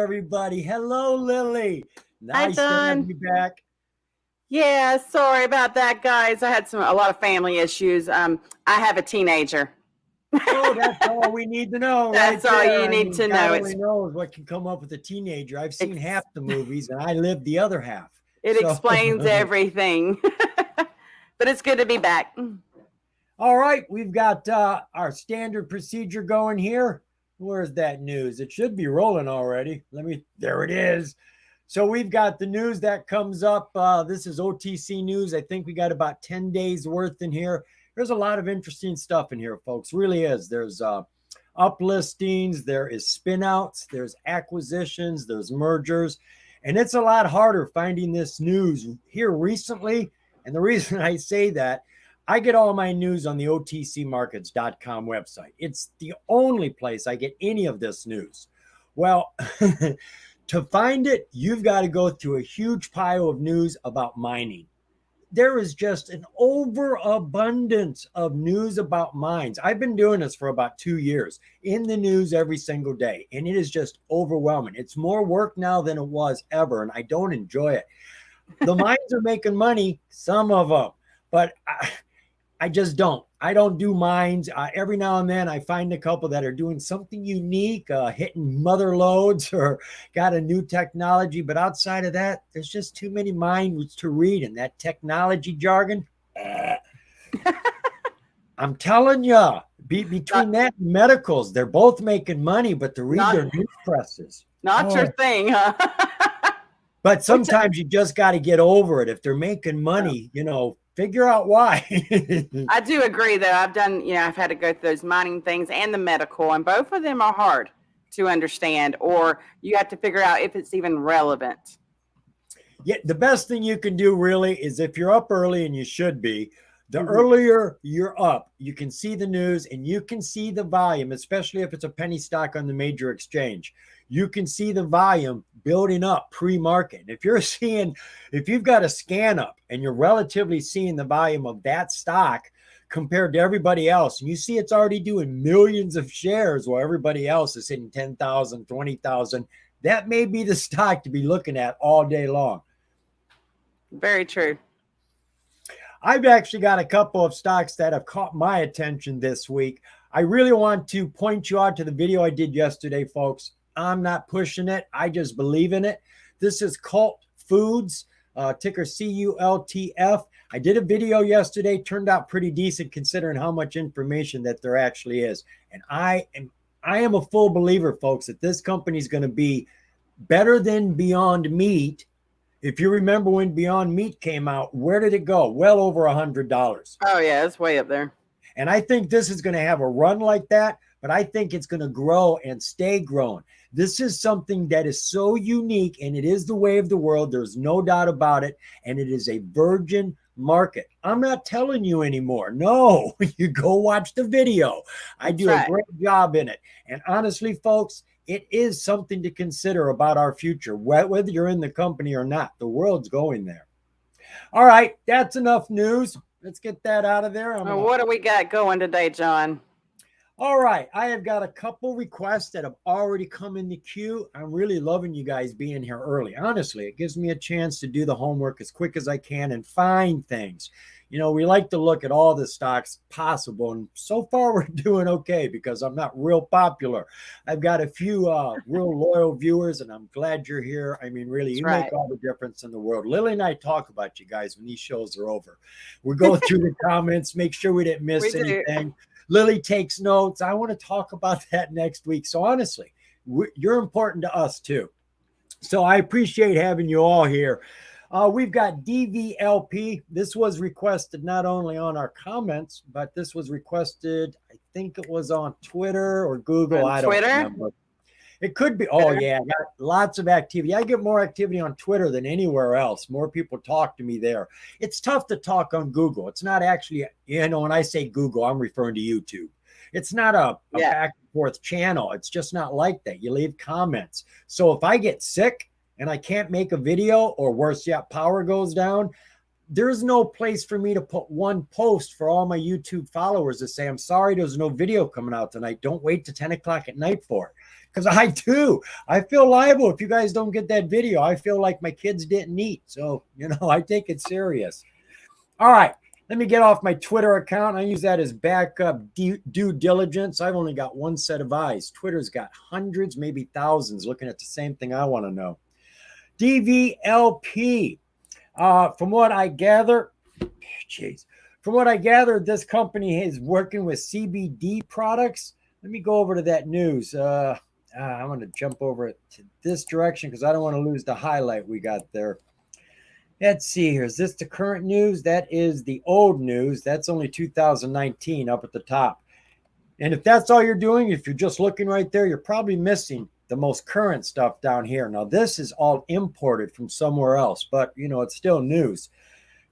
everybody. Hello, Lily. Hi, Nice to have John. you back. Yeah, sorry about that, guys. I had a lot of family issues. I have a teenager. Oh, that's all we need to know right That's all there. you I need mean, to God know. only knows what can come up with a teenager. I've seen Ex- half the movies and I lived the other half. it So, explains everything. But it's good to be back. all right, we've got our standard procedure going here. Where's that news? It should be rolling already. There it is. So we've got the news that comes up. This is OTC news. I think we got about 10 days worth in here. There's a lot of interesting stuff in here, folks. Really is. There's uplistings, there is spinouts, there's acquisitions, there's mergers, and it's a lot harder finding this news here recently. And the reason I say that, I get all my news on the otcmarkets.com website. It's the only place I get any of this news. Well, to find it, you've got to go through a huge pile of news about mining. There is just an overabundance of news about mines. I've been doing this for about 2 years in the news every single day, and it is just overwhelming. It's more work now than it was ever, and I don't enjoy it. The mines are making money, some of them, but I just don't. I don't do mines. Every now and then I find a couple that are doing something unique, hitting mother loads or got a new technology. But outside of that, there's just too many mines to read. And that technology jargon, I'm telling you, between that and medicals, they're both making money, but to read their news presses. Not your thing, huh? But sometimes you just got to get over it. If they're making money, figure out why. I do agree, though. I've had to go through those mining things and the medical, and both of them are hard to understand, or you have to figure out if it's even relevant. Yeah, the best thing you can do really is if you're up early, and you should be, the earlier you're up, you can see the news and you can see the volume, especially if it's a penny stock on the major exchange. You can see the volume building up pre-market. If you've got a scan up and you're relatively seeing the volume of that stock compared to everybody else, and you see it's already doing millions of shares while everybody else is hitting 10,000, 20,000, that may be the stock to be looking at all day long. Very true. I've actually got a couple of stocks that have caught my attention this week. I really want to point you out to the video I did yesterday, folks. I'm not pushing it. I just believe in it. This is Cult Foods, ticker CULTF. I did a video yesterday, turned out pretty decent considering how much information that there actually is. And I am a full believer, folks, that this company is going to be better than Beyond Meat. If you remember when Beyond Meat came out, where did it go? Well over $100. Oh, yeah, it's way up there. And I think this is going to have a run like that, but I think it's going to grow and stay growing. This is something that is so unique, and it is the way of the world. There's no doubt about it. And it is a virgin market. I'm not telling you anymore. No, you go watch the video. I do a great job in it. And honestly, folks, it is something to consider about our future, whether you're in the company or not. The world's going there. All right, that's enough news. Let's get that out of there. What do we got going today, John? All right, I have got a couple requests that have already come in the queue. I'm really loving you guys being here early. Honestly, it gives me a chance to do the homework as quick as I can and find things. We like to look at all the stocks possible, and so far we're doing okay because I'm not real popular. I've got a few real loyal viewers, and I'm glad you're here. I mean, really, you make all the difference in the world. Lily and I talk about you guys when these shows are over. We go through the comments, make sure we didn't miss anything. Lily takes notes. I want to talk about that next week. So honestly, you're important to us too. So I appreciate having you all here. We've got DVLP. This was requested not only on our comments, but this was requested, I think it was on Twitter or Google. I don't remember. It could be. Oh, yeah. I got lots of activity. I get more activity on Twitter than anywhere else. More people talk to me there. It's tough to talk on Google. It's not actually, when I say Google, I'm referring to YouTube. It's not a back and forth channel. It's just not like that. You leave comments. So if I get sick and I can't make a video, or worse yet, power goes down, there's no place for me to put one post for all my YouTube followers to say, I'm sorry, there's no video coming out tonight. Don't wait to 10 o'clock at night for it. Because I do. I feel liable if you guys don't get that video. I feel like my kids didn't eat. So, I take it serious. All right. Let me get off my Twitter account. I use that as backup due diligence. I've only got one set of eyes. Twitter's got hundreds, maybe thousands looking at the same thing I want to know. DVLP. From what I gather, this company is working with CBD products. Let me go over to that news. I'm going to jump over to this direction because I don't want to lose the highlight we got there. Let's see here. Is this the current news? That is the old news. That's only 2019 up at the top. And if that's all you're doing, if you're just looking right there, you're probably missing the most current stuff down here. Now, this is all imported from somewhere else, but, it's still news.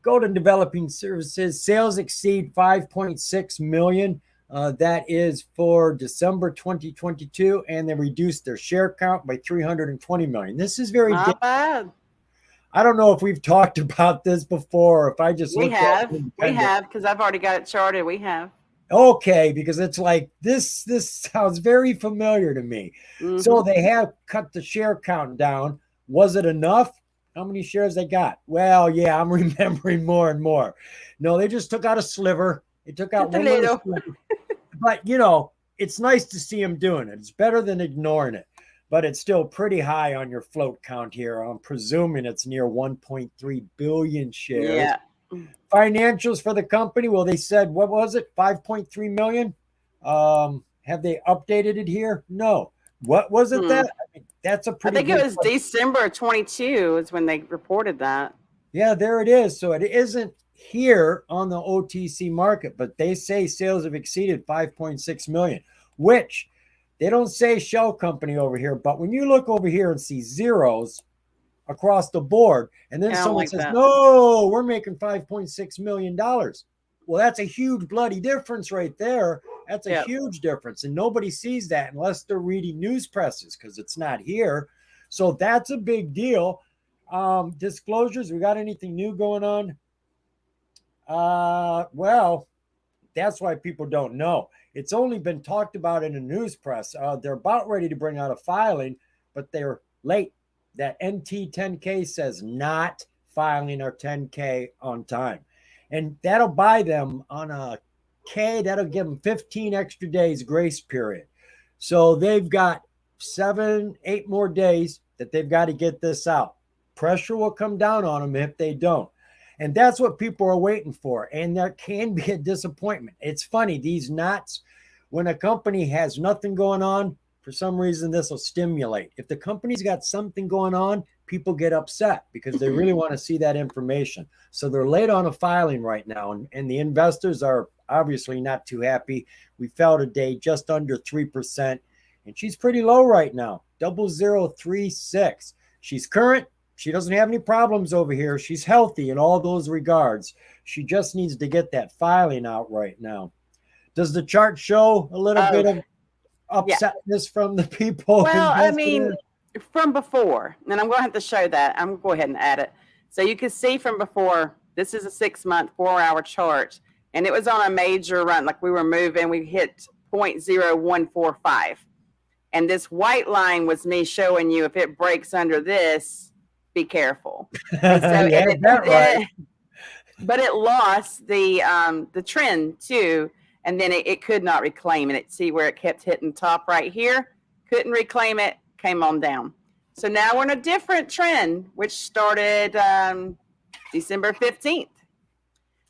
Go to developing services. Sales exceed 5.6 million. That is for December 2022, and they reduced their share count by 320 million. This is very not bad. I don't know if we've talked about this before. If I just we have because I've already got it charted. We have. Okay, because it's like this sounds very familiar to me. Mm-hmm. So they have cut the share count down. Was it enough? How many shares they got? Well, yeah, I'm remembering more and more. No, they just took out a sliver. They took out one little sliver. But, it's nice to see them doing it. It's better than ignoring it. But it's still pretty high on your float count here. I'm presuming it's near 1.3 billion shares. Yeah. Financials for the company, well, they said, what was it? 5.3 million. Have they updated it here? No. What was it that? I mean, that's a pretty I think it was December 22 is when they reported that. Yeah, there it is. So it isn't here on the OTC market, but they say sales have exceeded 5.6 million, which they don't say shell company over here. But when you look over here and see zeros across the board, and then someone says, no, we're making $5.6 million. Well, that's a huge bloody difference right there. That's a huge difference. And nobody sees that unless they're reading news presses because it's not here. So that's a big deal. Disclosures, we got anything new going on? Well, that's why people don't know. It's only been talked about in the news press. They're about ready to bring out a filing, but they're late. That NT 10K says not filing our 10K on time. And that'll buy them on a K, that'll give them 15 extra days grace period. So they've got 7-8 more days that they've got to get this out. Pressure will come down on them if they don't. And that's what people are waiting for. And there can be a disappointment. It's funny, these knots, when a company has nothing going on, for some reason, this will stimulate. If the company's got something going on, people get upset because they really want to see that information. So they're late on a filing right now. And the investors are obviously not too happy. We fell today just under 3%. And she's pretty low right now, 0036. She's current. She doesn't have any problems over here. She's healthy in all those regards. She just needs to get that filing out right now. Does the chart show a little bit of upsetness from the people? Well, I mean, from before, and I'm going to have to show that. I'm going to go ahead and add it. So you can see from before, this is a 6-month, 4-hour chart, and it was on a major run. Like we were moving, we hit 0.0145. And this white line was me showing you if it breaks under this, be careful. And so, right. But it lost the trend too. And then it could not reclaim it. See where it kept hitting top right here? Couldn't reclaim it, came on down. So now we're in a different trend, which started December 15th.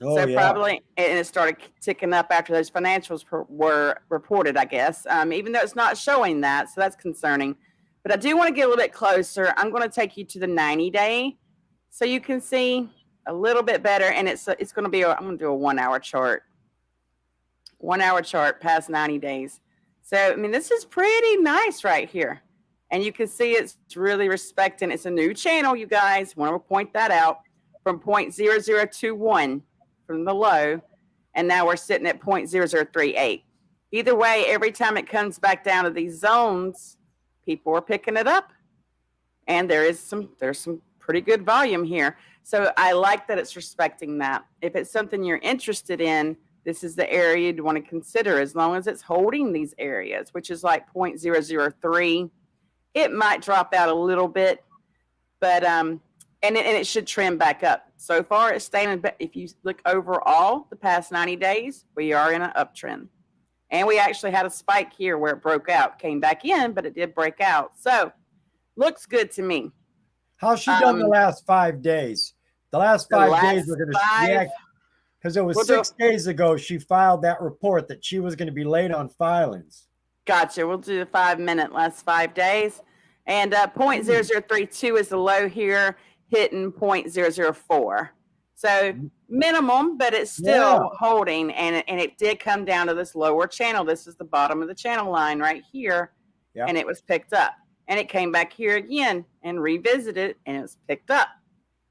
Probably, and it started ticking up after those financials were reported, I guess, even though it's not showing that. So that's concerning. But I do want to get a little bit closer. I'm going to take you to the 90-day so you can see a little bit better. And it's going to be, I'm going to do a 1-hour chart. 1-hour chart past 90 days. So, I mean, this is pretty nice right here. And you can see it's really respecting. It's a new channel, you guys. I want to point that out from 0.0021 from the low. And now we're sitting at 0.0038. Either way, every time it comes back down to these zones, people are picking it up. And there's some pretty good volume here. So I like that it's respecting that. If it's something you're interested in, this is the area you'd want to consider, as long as it's holding these areas, which is like 0.003. It might drop out a little bit, but and it should trend back up. So far, it's staying. If you look overall, the past 90 days, we are in an uptrend. And we actually had a spike here where it broke out, came back in, but it did break out. So looks good to me. How's she done the last 5 days? The last 5 days we're going to, yeah, because it was 6 days ago she filed that report that she was going to be late on filings. Gotcha. We'll do the 5 minute last 5 days. And 0.0032 is the low here, hitting 0.004. So minimum, but it's still holding. And it did come down to this lower channel. This is the bottom of the channel line right here. Yep. And it was picked up. And it came back here again and revisited, and it was picked up.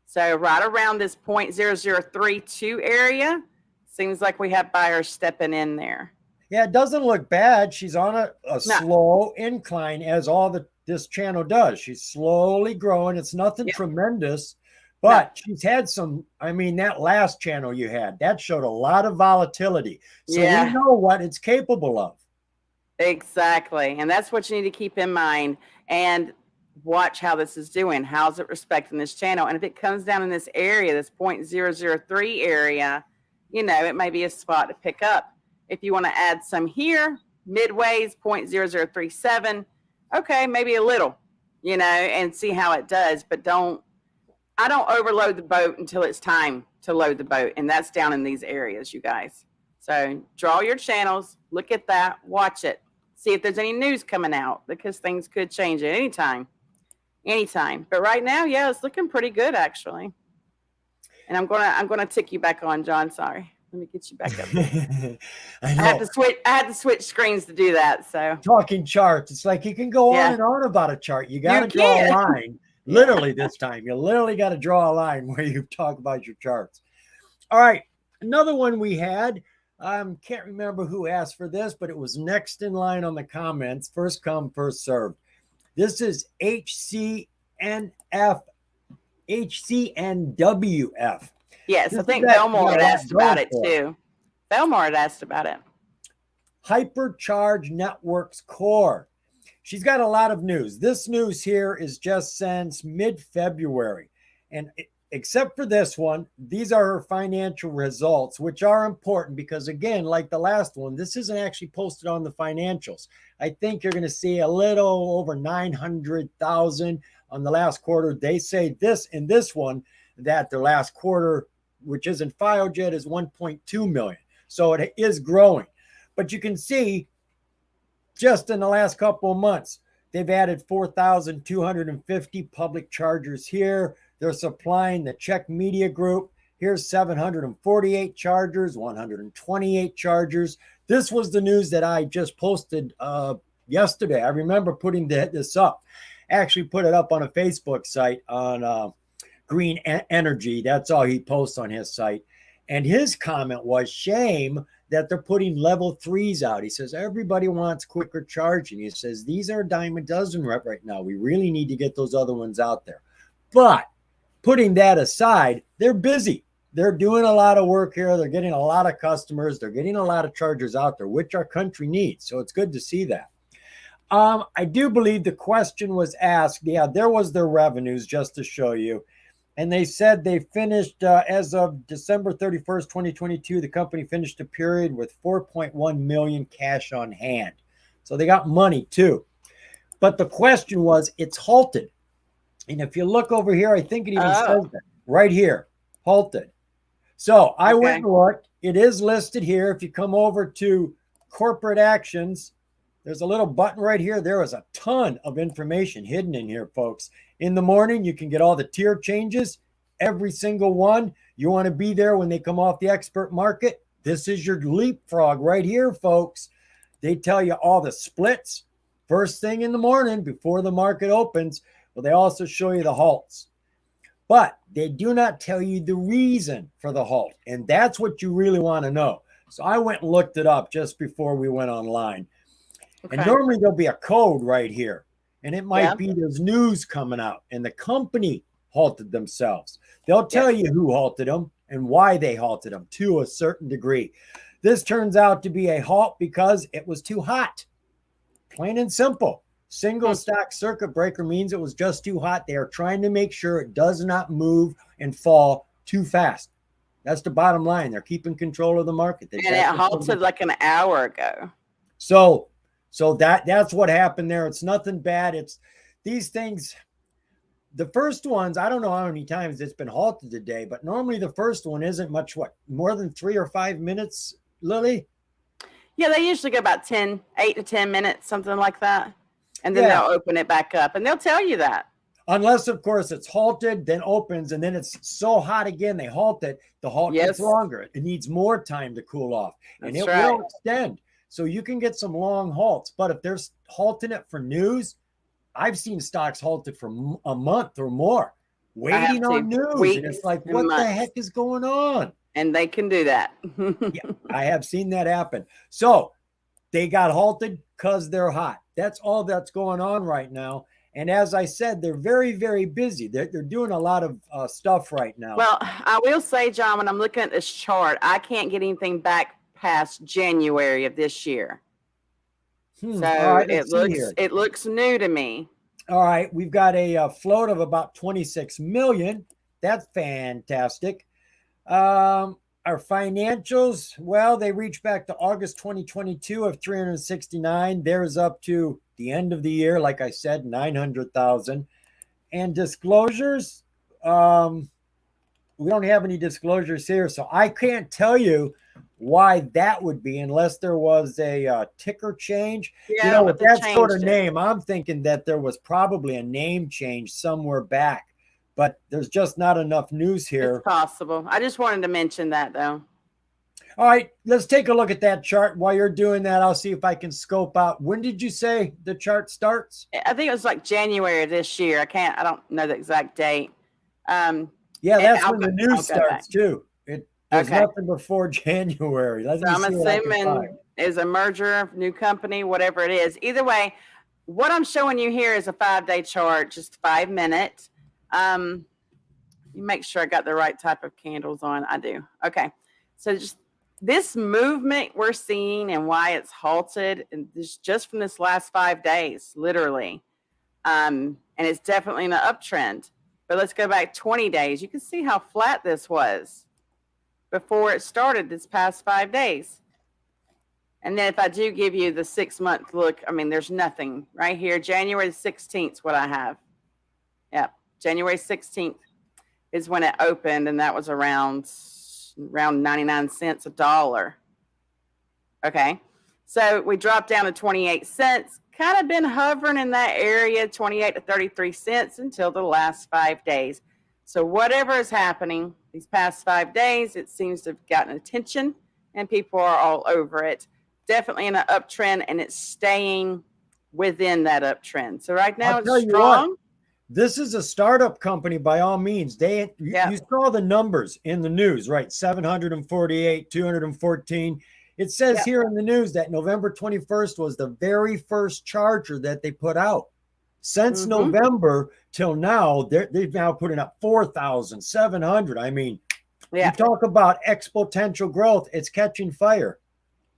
So right around this 0.0032 area, seems like we have buyers stepping in there. Yeah, it doesn't look bad. She's on a slow incline, as all this channel does. She's slowly growing. It's nothing tremendous, but she's had some, I mean, that last channel you had, that showed a lot of volatility. So we know what it's capable of. Exactly. And that's what you need to keep in mind. And watch how this is doing. How's it respecting this channel? And if it comes down in this area, this 0.003 area, you know, it may be a spot to pick up. If you want to add some here, midways 0.0037, okay, maybe a little, you know, and see how it does. But I don't overload the boat until it's time to load the boat. And that's down in these areas, you guys. So draw your channels, look at that, watch it, see if there's any news coming out, because things could change at any time. But right now, yeah, it's looking pretty good actually. And I'm gonna tick you back on, John. Sorry. Let me get you back up. I had to switch screens to do that. So talking charts, it's like you can go on and on about a chart. You got to draw a line. Literally this time, you literally got to draw a line where you talk about your charts. All right, another one we had. Can't remember who asked for this, but it was next in line on the comments. First come, first served. This is HCNWF. Yes, I think Belmore had asked about it too. Belmore had asked about it. Hypercharge Networks Core. She's got a lot of news. This news here is just since mid-February. And except for this one, these are her financial results, which are important because, again, like the last one, this isn't actually posted on the financials. I think you're going to see a little over 900,000 on the last quarter. They say this in this one that the last quarter, which isn't filed yet, is 1.2 million. So it is growing. But you can see just in the last couple of months, they've added 4,250 public chargers here. They're supplying the Czech Media Group. Here's 748 chargers, 128 chargers. This was the news that I just posted yesterday. I remember putting this up. Actually put it up on a Facebook site on Green Energy. That's all he posts on his site. And his comment was, shame that they're putting level 3s out. He says, everybody wants quicker charging. He says, these are a dime a dozen right now. We really need to get those other ones out there. But putting that aside, they're busy. They're doing a lot of work here. They're getting a lot of customers. They're getting a lot of chargers out there, which our country needs. So it's good to see that. I do believe the question was asked. Yeah, there was their revenues, just to show you. And they said they finished, as of December 31st, 2022, the company finished a period with 4.1 million cash on hand. So they got money too. But the question was, it's halted. And if you look over here, I think it even says that right here, halted. So I went and looked. It is listed here. If you come over to corporate actions, there's a little button right here. There is a ton of information hidden in here, folks. In the morning, you can get all the tier changes, every single one. You want to be there when they come off the expert market. This is your leapfrog right here, folks. They tell you all the splits first thing in the morning before the market opens. Well, they also show you the halts. But they do not tell you the reason for the halt. And that's what you really want to know. So I went and looked it up just before we went online. Okay. And normally there'll be a code right here. And it might be there's news coming out. And the company halted themselves. They'll tell you who halted them and why they halted them to a certain degree. This turns out to be a halt because it was too hot. Plain and simple. Single stack circuit breaker means it was just too hot. They are trying to make sure it does not move and fall too fast. That's the bottom line. They're keeping control of the market. And it halted like an hour ago. So that's what happened there. It's nothing bad. It's these things. The first ones, I don't know how many times it's been halted today, but normally the first one isn't much, more than 3 or 5 minutes, Lily? Yeah, they usually go about 8 to 10 minutes, something like that. And then they'll open it back up, and they'll tell you that. Unless, of course, it's halted, then opens, and then it's so hot again, they halt it. The halt gets longer. It needs more time to cool off, and it will extend. So you can get some long halts. But if they're halting it for news, I've seen stocks halted for a month or more, waiting on news. And it's like, what the heck is going on? And they can do that. Yeah, I have seen that happen. So they got halted because they're hot. That's all that's going on right now. And as I said, they're very, very busy. They're doing a lot of stuff right now. Well, I will say, John, when I'm looking at this chart, I can't get anything back past January of this year. So right, it looks new to me. All right, we've got a float of about 26 million. That's fantastic. Our financials, well, they reach back to August 2022 of 369. There's up to the end of the year, like I said, 900,000. And disclosures, we don't have any disclosures here, so I can't tell you why that would be unless there was a ticker change. Yeah, with that sort of name, I'm thinking that there was probably a name change somewhere back, but there's just not enough news here. It's possible. I just wanted to mention that, though. All right, let's take a look at that chart. While you're doing that, I'll see if I can scope out. When did you say the chart starts? I think it was like January of this year. I don't know the exact date. Yeah, that's when the news starts too. There's nothing before January. So I'm assuming is a merger, new company, whatever it is. Either way, what I'm showing you here is a 5-day chart, just 5 minutes. You make sure I got the right type of candles on. I do. Okay. So just this movement we're seeing and why it's halted, and this just from this last 5 days, literally. And it's definitely an uptrend. But let's go back 20 days. You can see how flat this was before it started this past 5 days. And then if I do give you the 6-month look, I mean, there's nothing right here. January 16th is what I have. Yep. January 16th is when it opened, and that was around 99 cents a dollar. Okay. So we dropped down to 28 cents, kind of been hovering in that area, 28 to 33 cents until the last 5 days. So whatever is happening these past 5 days, it seems to have gotten attention and people are all over it. Definitely in an uptrend, and it's staying within that uptrend. So right now it's strong. This is a startup company by all means. You saw the numbers in the news, right? 748, 214. It says here in the news that November 21st was the very first charger that they put out. Since November till now, they've now putting up 4,700. I mean, you talk about exponential growth. It's catching fire.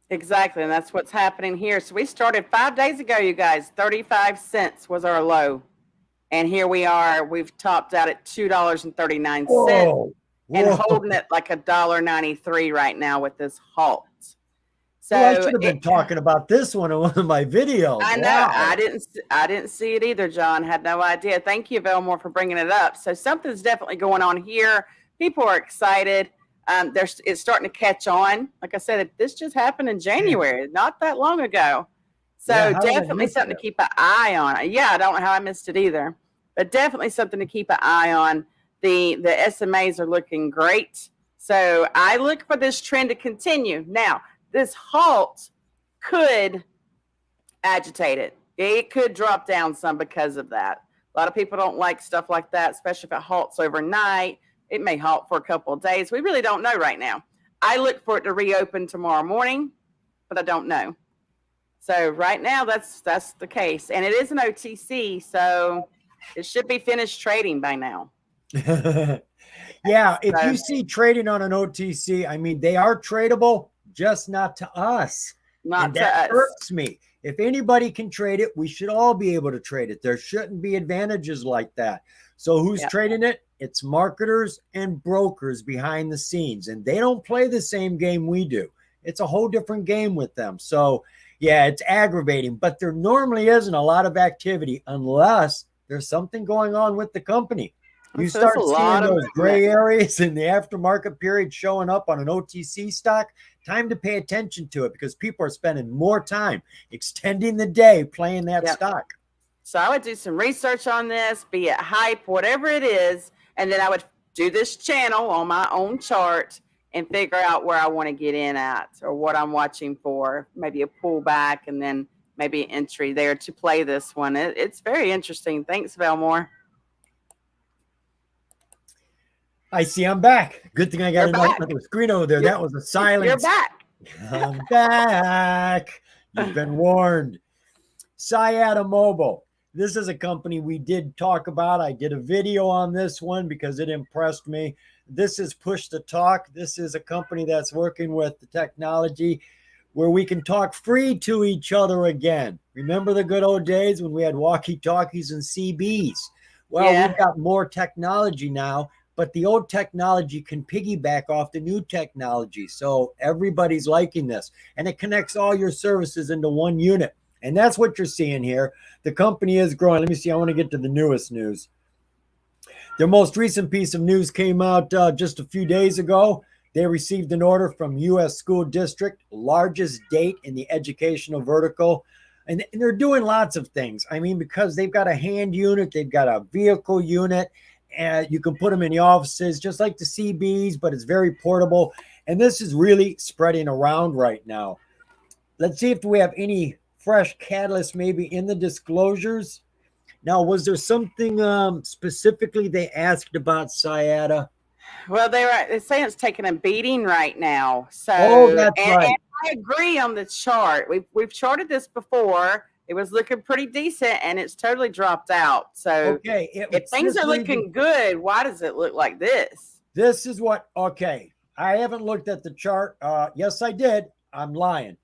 Exactly, and that's what's happening here. So we started 5 days ago, you guys. 35 cents was our low. And here we are. We've topped out at $2.39 and holding it like $1.93 right now with this halt. So I should have been talking about this one in one of my videos. I know. Wow. I didn't see it either, John. Had no idea. Thank you, Velmore, for bringing it up. So something's definitely going on here. People are excited. It's starting to catch on. Like I said, this just happened in January, not that long ago. So definitely something to keep an eye on. Yeah, I don't know how I missed it either, but definitely something to keep an eye on. The SMAs are looking great. So I look for this trend to continue. Now, this halt could agitate it. It could drop down some because of that. A lot of people don't like stuff like that, especially if it halts overnight. It may halt for a couple of days. We really don't know right now. I look for it to reopen tomorrow morning, but I don't know. So right now, that's the case. And it is an OTC, so it should be finished trading by now. Yeah, if So you see trading on an OTC, I mean, they are tradable, just not to us. And not to that us. hurts me. If anybody can trade it, we should all be able to trade it. There shouldn't be advantages like that. So who's Yep. trading it? It's marketers and brokers behind the scenes, and they don't play the same game we do. It's a whole different game with them. So, yeah, it's aggravating, but there normally isn't a lot of activity unless there's something going on with the company. You So there's a start seeing lot of those movement. gray areas in the aftermarket period showing up on an OTC stock, time to pay attention to it because people are spending more time extending the day playing that Yep. stock. So I would do some research on this, be it hype, whatever it is, and then I would do this channel on my own chart and figure out where I want to get in at or what I'm watching for, maybe a pullback and then maybe an entry there to play this one. It's very interesting. Thanks, Velmore. I see I'm back. Good thing I got You're back. another screen over there. That was a silence. You're back. I'm back. You've been warned. Sciata Mobile. This is a company we did talk about. I did a video on this one because it impressed me. This is Push to Talk. This is a company that's working with the technology where we can talk free to each other again. Remember the good old days when we had walkie-talkies and CBs? Well, Yeah. we've got more technology now, but the old technology can piggyback off the new technology. So everybody's liking this, and it connects all your services into one unit. And that's what you're seeing here. The company is growing. Let me see. I want to get to the newest news. Their most recent piece of news came out just a few days ago. They received an order from U.S. School District, largest date in the educational vertical. And they're doing lots of things. I mean, because they've got a hand unit, they've got a vehicle unit, and you can put them in the offices just like the CBs, but it's very portable. And this is really spreading around right now. Let's see if we have any fresh catalyst maybe in the disclosures. Now, was there something specifically they asked about Sciata? Well, they're saying it's taking a beating right now. So, Oh, that's right. and I agree on the chart. We've charted this before. It was looking pretty decent, and it's totally dropped out. So, Okay. if things are looking good, why does it look like this? This is what, okay. I haven't looked at the chart. Yes, I did. I'm lying.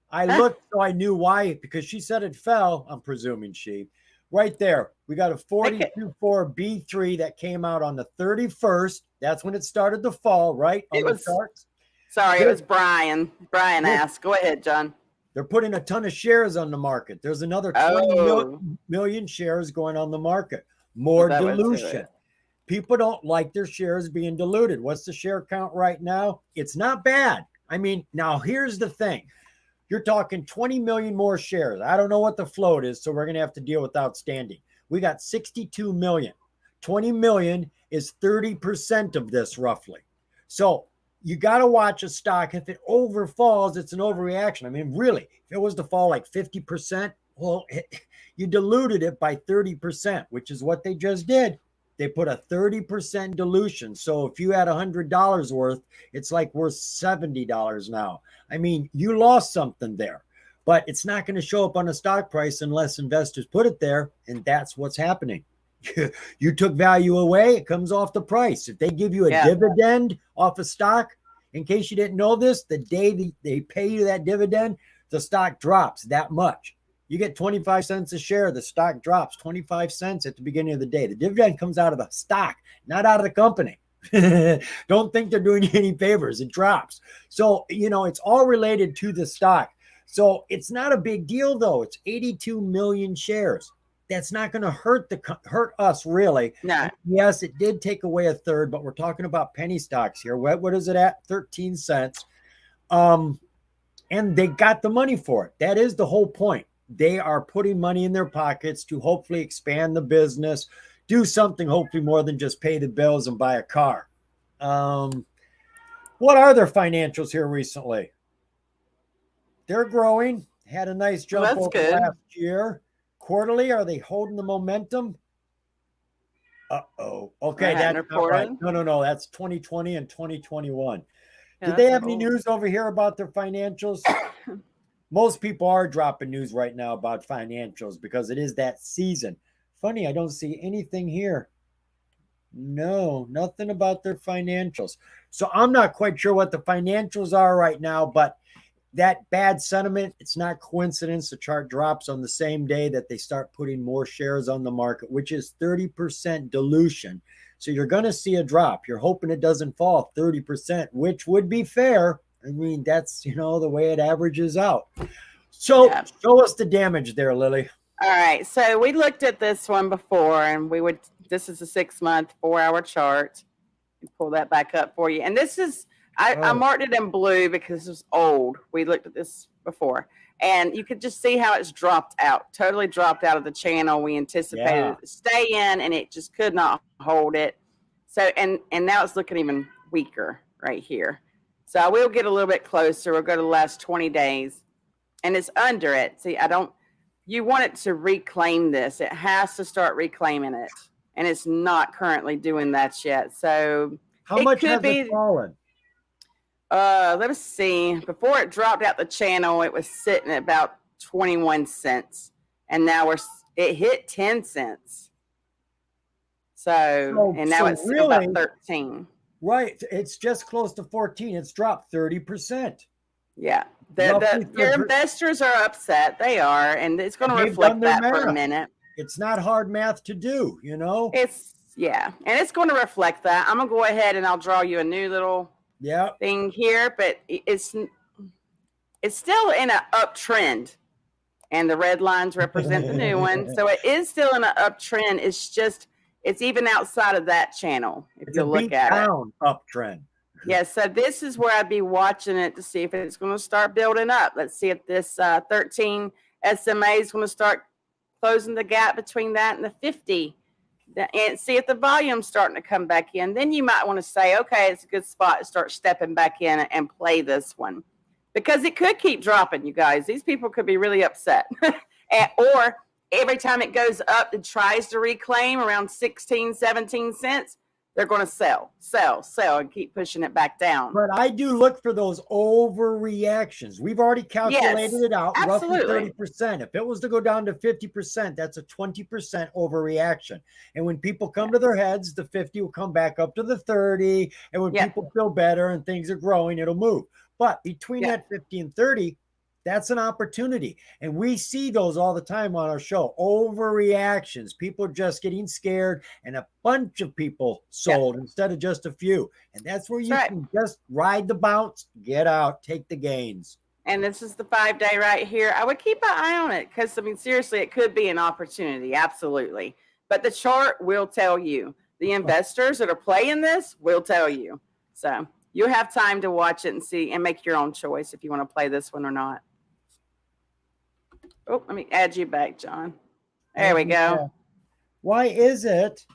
I looked so I knew why, because she said it fell. I'm presuming she. Right there, we got a 42.4 B3 that came out on the 31st. That's when it started to fall, right? On the charts. Sorry, it was Brian. Brian asked. Go ahead, John. They're putting a ton of shares on the market. There's another 20 million shares going on the market. More dilution. People don't like their shares being diluted. What's the share count right now? It's not bad. I mean, now here's the thing. You're talking 20 million more shares. I don't know what the float is, so we're going to have to deal with outstanding. We got 62 million. 20 million is 30% of this roughly. So you got to watch a stock. If it overfalls, it's an overreaction. I mean, really, if it was to fall like 50%, well, you diluted it by 30%, which is what they just did. They put a 30% dilution. So if you had $100 worth, it's like worth $70 now. I mean, you lost something there, but it's not going to show up on a stock price unless investors put it there. And that's what's happening. You took value away, it comes off the price. If they give you a dividend off a stock, in case you didn't know this, the day they pay you that dividend, the stock drops that much. You get 25 cents a share, the stock drops 25 cents at the beginning of the day. The dividend comes out of the stock, not out of the company. Don't think they're doing you any favors. It drops. So, it's all related to the stock. So it's not a big deal, though. It's 82 million shares. That's not going to hurt us, really. No. Yes, it did take away a third, but we're talking about penny stocks here. What is it at? 13 cents. And they got the money for it. That is the whole point. They are putting money in their pockets to hopefully expand the business, do something hopefully more than just pay the bills and buy a car. What are their financials here recently? They're growing, had a nice jump over last year. Quarterly, are they holding the momentum? Uh-oh. Okay, that's not right. No. That's 2020 and 2021. Did they have any news over here about their financials? Most people are dropping news right now about financials because it is that season. Funny, I don't see anything here. No, nothing about their financials. So I'm not quite sure what the financials are right now, but that bad sentiment, it's not coincidence. The chart drops on the same day that they start putting more shares on the market, which is 30% dilution. So you're going to see a drop. You're hoping it doesn't fall 30%, which would be fair. I mean, that's, the way it averages out. So Yeah. show us the damage there, Lily. All right. So we looked at this one before, and this is a 6-month, 4-hour chart. Pull that back up for you. And this is, I marked it in blue because it was old. We looked at this before. And you could just see how it's dropped out, totally dropped out of the channel. We anticipated it to stay in, and it just could not hold it. So, and now it's looking even weaker right here. So I will get a little bit closer. We'll go to the last 20 days, and it's under it. See, you want it to reclaim this. It has to start reclaiming it. And it's not currently doing that yet. So how much has it fallen? Let us see. Before it dropped out the channel, it was sitting at about 21 cents. And now it hit 10 cents. So now it's really, about 13. Right. It's just close to 14. It's dropped 30%. Yeah. Your investors are upset. They are. And it's going to reflect that for a minute. It's not hard math to do, And it's going to reflect that. I'm going to go ahead and I'll draw you a new little thing here, but it's still in an uptrend, and the red lines represent the new one. So it is still in an uptrend. It's even outside of that channel. If you look at it, uptrend. Yeah. So this is where I'd be watching it to see if it's going to start building up. Let's see if this 13 SMA is going to start closing the gap between that and the 50, and see if the volume's starting to come back in. Then you might want to say, okay, it's a good spot to start stepping back in and play this one, because it could keep dropping, you guys. These people could be really upset. Or every time it goes up and tries to reclaim around 16, 17 cents, they're going to sell, and keep pushing it back down. But I do look for those overreactions. We've already calculated it out, absolutely. Roughly 30%. If it was to go down to 50%, that's a 20% overreaction. And when people come to their heads, the 50 will come back up to the 30. And when people feel better and things are growing, it'll move. But between that 50 and 30, that's an opportunity. And we see those all the time on our show. Overreactions, people just getting scared, and a bunch of people sold instead of just a few. And that's where you can just ride the bounce, get out, take the gains. And this is the 5-day right here. I would keep an eye on it because, seriously, it could be an opportunity. Absolutely. But the chart will tell you. The investors that are playing this will tell you. So you'll have time to watch it and see and make your own choice if you want to play this one or not. Oh, let me add you back, John. There we go. Why is it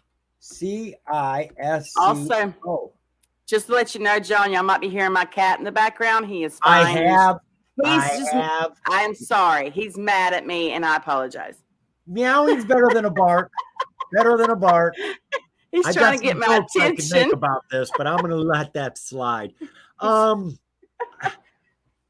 CISCO? Also, just to let you know, John, y'all might be hearing my cat in the background. He is fine. I am sorry. He's mad at me, and I apologize. Meowing's better than a bark. He's trying to get my attention. I can make about this, but I'm going to let that slide.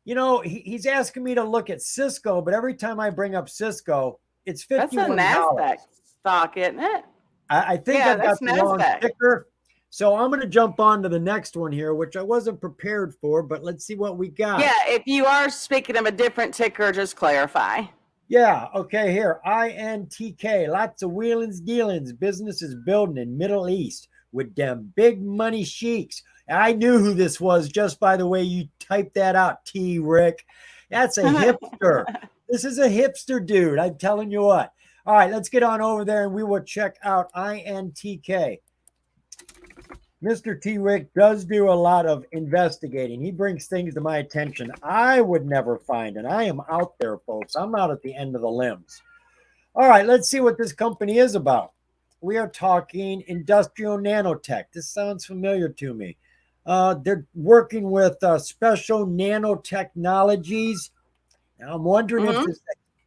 He's asking me to look at Cisco, but every time I bring up Cisco, it's $51. That's a NASDAQ stock, isn't it? I think I've got the wrong ticker. So I'm going to jump on to the next one here, which I wasn't prepared for, but let's see what we got. Yeah, if you are speaking of a different ticker, just clarify. Yeah, okay, here. INTK, lots of wheelings, dealings, business is building in Middle East with them big money sheiks. I knew who this was just by the way you typed that out, T. Rick. That's a hipster. This is a hipster dude. I'm telling you what. All right, let's get on over there and we will check out INTK. Mr. T. Rick does do a lot of investigating. He brings things to my attention I would never find, and I am out there, folks. I'm out at the end of the limbs. All right, let's see what this company is about. We are talking industrial nanotech. This sounds familiar to me. They're working with special nanotechnologies. Now, I'm wondering if it's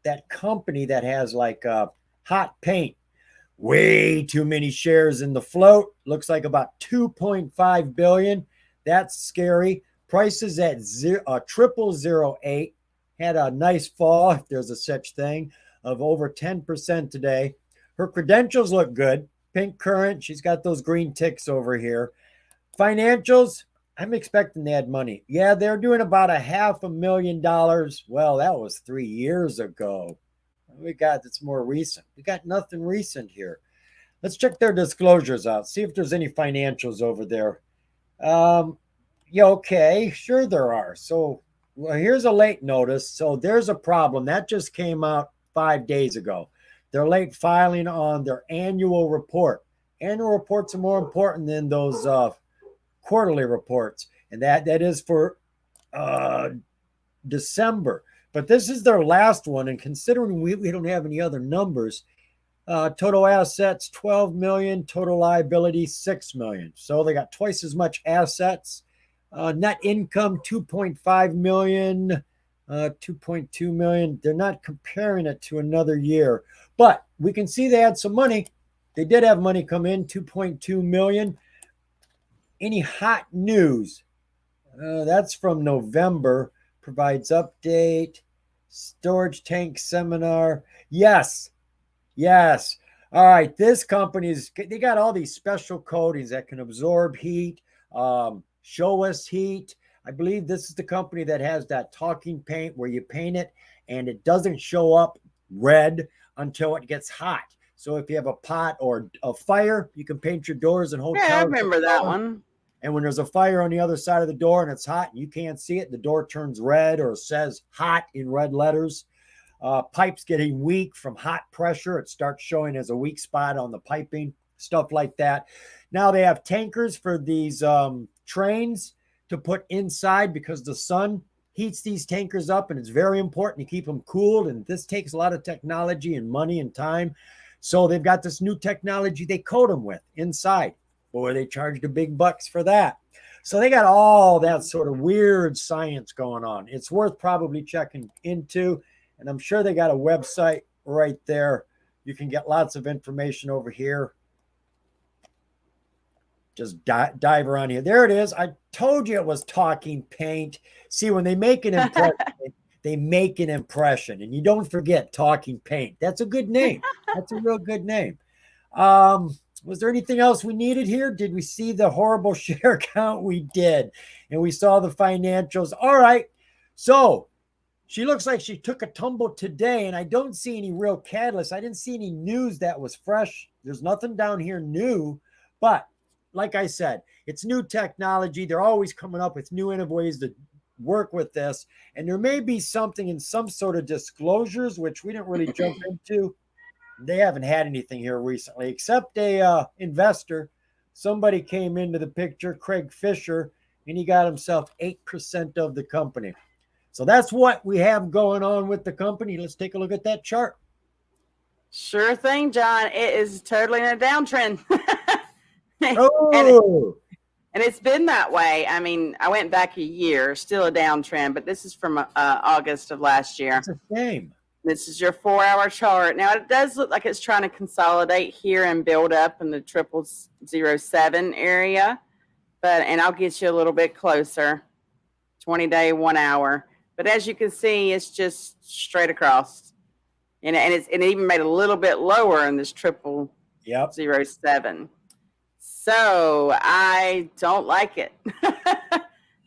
that company that has like hot paint. Way too many shares in the float. Looks like about 2.5 billion. That's scary. Prices at 0008. Had a nice fall, if there's a such thing, of over 10% today. Her credentials look good. pink current. She's got those green ticks over here. Financials, I'm expecting to add money. Yeah, they're doing about $500,000. Well, that was 3 years ago. It's more recent. We got nothing recent here. Let's check their disclosures out, see if there's any financials over there. Yeah, okay, sure there are. So, well, here's a late notice. So there's a problem that just came out 5 days ago. They're late filing on their annual report. Annual reports are more important than those quarterly reports, and that is for December. But this is their last one, and considering we don't have any other numbers, total assets 12 million, total liability 6 million. So they got twice as much assets. Net income 2.5 million, 2.2 million. They're not comparing it to another year, but we can see they had some money. They did have money come in, 2.2 million. Any hot news? That's from November. Provides update. Storage tank seminar. Yes. All right. This company's, they got all these special coatings that can absorb heat, show us heat. I believe this is the company that has that talking paint where you paint it and it doesn't show up red until it gets hot. So if you have a pot or a fire, you can paint your doors and hotels. Yeah, I remember that one. And when there's a fire on the other side of the door and it's hot and you can't see it, the door turns red or says hot in red letters. Pipes getting weak from hot pressure. It starts showing as a weak spot on the piping, stuff like that. Now they have tankers for these trains to put inside because the sun heats these tankers up and it's very important to keep them cooled. And this takes a lot of technology and money and time. So they've got this new technology they coat them with inside. Boy, they charged the big bucks for that. So they got all that sort of weird science going on. It's worth probably checking into. And I'm sure they got a website right there. You can get lots of information over here. Just dive around here. There it is. I told you it was talking paint. See, when they make an impression, they make an impression. And you don't forget talking paint. That's a good name. That's a real good name. Was there anything else we needed here? Did we see the horrible share count? We did. And we saw the financials. All right. So she looks like she took a tumble today, and I don't see any real catalyst. I didn't see any news that was fresh. There's nothing down here new. But like I said, it's new technology. They're always coming up with new innovative ways to work with this. And there may be something in some sort of disclosures, which we didn't really jump into. They haven't had anything here recently, except a investor. Somebody came into the picture, Craig Fisher, and he got himself 8% of the company. So that's what we have going on with the company. Let's take a look at that chart. Sure thing, John. It is totally in a downtrend. Oh. And it's been that way. I mean, I went back a year, still a downtrend, but this is from August of last year. It's a shame. This is your 4-hour chart. Now, it does look like it's trying to consolidate here and build up in the 0007 area. And I'll get you a little bit closer. 20-day, 1 hour. But as you can see, it's just straight across. And it even made a little bit lower in this 0007. So I don't like it.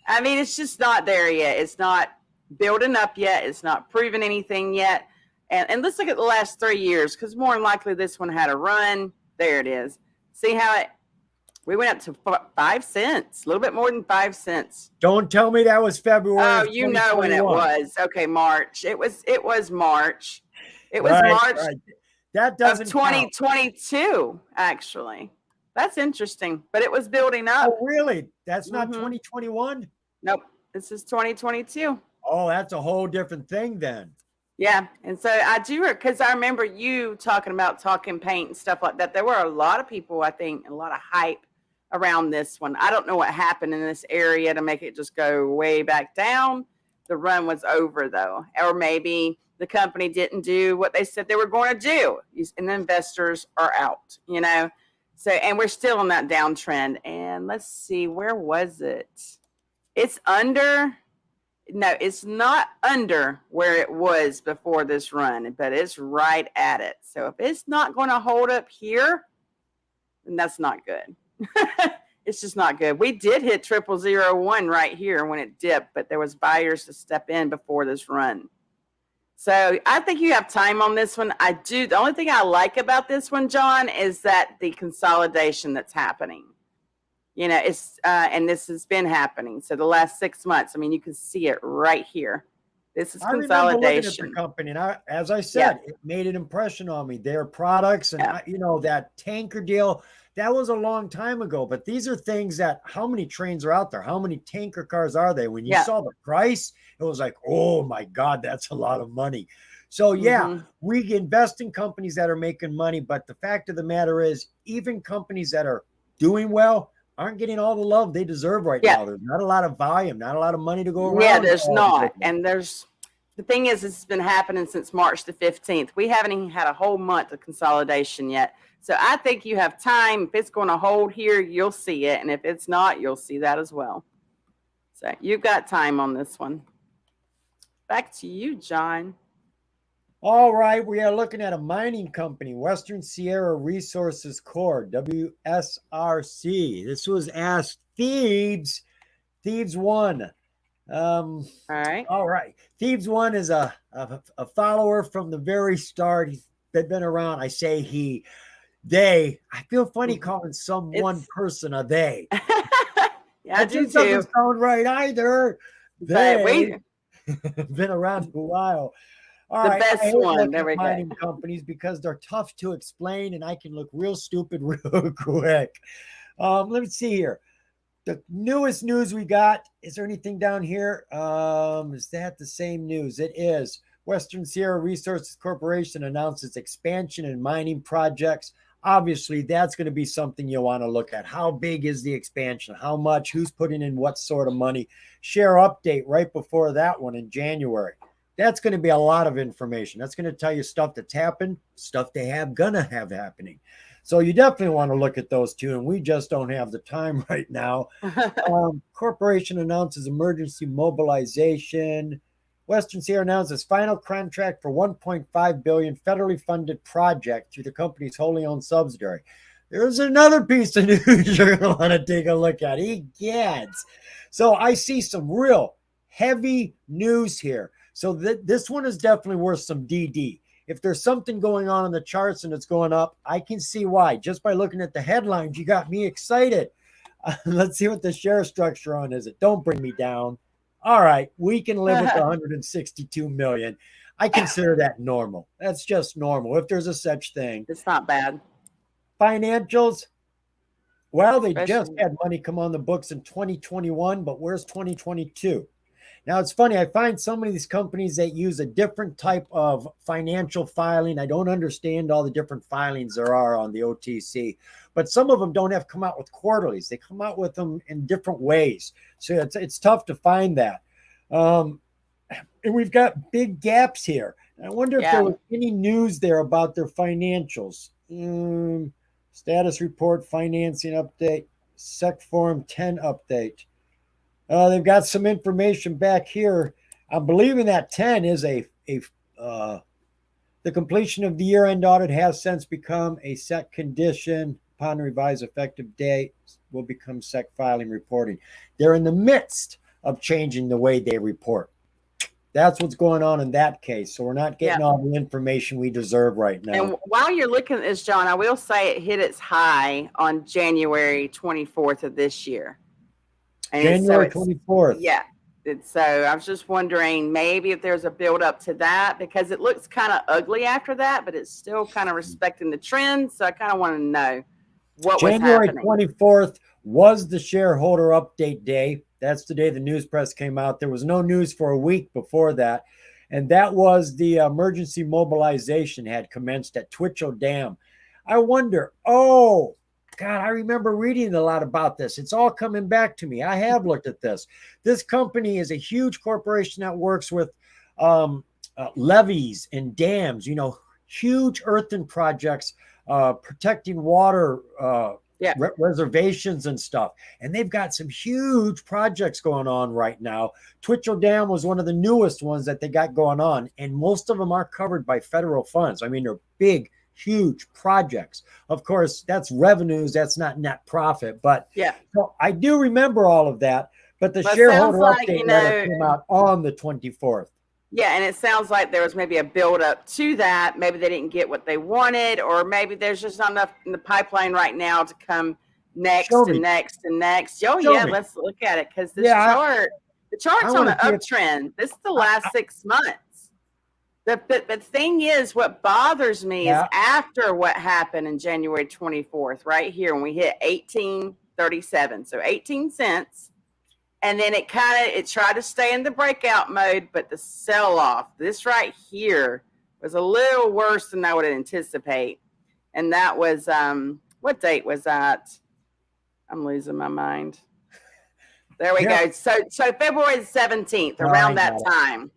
I mean, it's just not there yet. It's not building up yet. It's not proving anything yet. And let's look at the last 3 years, because more than likely this one had a run. There it is. See how we went up to 5 cents, a little bit more than 5 cents. Don't tell me that was February. Oh, you know when it was. Okay, March. It was March. It was March. Right. That doesn't of 2022, actually. That's interesting. But it was building up. Oh, really? That's not 2021? Nope. This is 2022. Oh, that's a whole different thing then. Yeah. And so I do, because I remember you talking about talking paint and stuff like that. There were a lot of people, I think, a lot of hype around this one. I don't know what happened in this area to make it just go way back down. The run was over, though. Or maybe the company didn't do what they said they were going to do. And the investors are out, you know. So, and we're still on that downtrend. And let's see, where was it? It's under. No, it's not under where it was before this run, but it's right at it. So if it's not going to hold up here, and that's not good. It's just not good. We did hit 0001 right here when it dipped, but there was buyers to step in before this run. So I think you have time on this one. I do. The only thing I like about this one, John, is that the consolidation that's happening. It's and this has been happening. So the last 6 months, I mean, you can see it right here. This is consolidation. I remember looking at the company, and as I said, it made an impression on me. Their products, and that tanker deal, that was a long time ago. But these are things that, how many trains are out there? How many tanker cars are they? When you saw the price, it was like, oh my God, that's a lot of money. So we invest in companies that are making money. But the fact of the matter is, even companies that are doing well aren't getting all the love they deserve right now. There's not a lot of volume, not a lot of money to go around. Yeah, there's not. And the thing is, it's been happening since March the 15th. We haven't even had a whole month of consolidation yet. So I think you have time. If it's going to hold here, you'll see it. And if it's not, you'll see that as well. So you've got time on this one. Back to you, John. All right. We are looking at a mining company, Western Sierra Resources Corp, WSRC. This was asked Thebes. Thebes won. All right. Thebes one is a follower from the very start. They've been around. I say he, they. I feel funny calling one person a they. I do too. Doesn't sound right either. They been around for a while. All right. Best one. There we go. Mining companies because they're tough to explain, and I can look real stupid real quick. Let me see here. The newest news we got, is there anything down here? Is that the same news? It is. Western Sierra Resources Corporation announces expansion in mining projects. Obviously, that's going to be something you'll want to look at. How big is the expansion? How much? Who's putting in what sort of money? Share update right before that one in January. That's going to be a lot of information. That's going to tell you stuff that's happened, stuff they have going to have happening. So you definitely want to look at those two, and we just don't have the time right now. Corporation announces emergency mobilization. Western Sierra announces final contract for $1.5 billion federally funded project through the company's wholly owned subsidiary. There's another piece of news you're going to want to take a look at. Egads. So I see some real heavy news here. So this one is definitely worth some DD. If there's something going on in the charts and it's going up, I can see why. Just by looking at the headlines, you got me excited. Let's see what the share structure on is. It don't bring me down. All right, we can live with 162 million. I consider that normal. That's just normal if there's a such thing. It's not bad. Financials. Well, they just had money come on the books in 2021, but where's 2022? Now, it's funny. I find so many of these companies that use a different type of financial filing. I don't understand all the different filings there are on the OTC, but some of them don't have come out with quarterlies. They come out with them in different ways. So it's tough to find that. And we've got big gaps here. I wonder if there was any news there about their financials. Status report, financing update, SEC Form 10 update. They've got some information back here. I'm believing that 10 is the completion of the year-end audit has since become a SEC condition. Upon revised effective date, will become SEC filing reporting. They're in the midst of changing the way they report. That's what's going on in that case. So we're not getting all the information we deserve right now. And while you're looking at this, John, I will say it hit its high on January 24th of this year. And January 24th. Yeah. So I was just wondering maybe if there's a build up to that, because it looks kind of ugly after that, but it's still kind of respecting the trend. So I kind of want to know what January was happening. 24th was the shareholder update day. That's the day the news press came out. There was no news for a week before that. And that was the emergency mobilization had commenced at Twitchell Dam. I wonder, God, I remember reading a lot about this. It's all coming back to me. I have looked at this. This company is a huge corporation that works with levees and dams, huge earthen projects, protecting water reservations and stuff. And they've got some huge projects going on right now. Twitchell Dam was one of the newest ones that they got going on. And most of them are covered by federal funds. I mean, they're big, huge projects. Of course, that's revenues, that's not net profit. But Yeah. so I do remember all of that. But the Well, it shareholder sounds like, update letter came out on the 24th. Yeah, and it sounds like there was maybe a build up to that. Maybe they didn't get what they wanted, or maybe there's just not enough in the pipeline right now to come next Show and me. next and next. Oh, Show yeah, me. let's look at it because this Yeah, chart, the I chart's on want an to see it. uptrend. This is the last 6 months. The thing is, what bothers me is Yeah. after what happened in January 24th, right here, when we hit 18.37, so 18 cents. And then it tried to stay in the breakout mode, but the sell off, this right here, was a little worse than I would anticipate. And that was, what date was that? I'm losing my mind. There we go. So February 17th, around that time.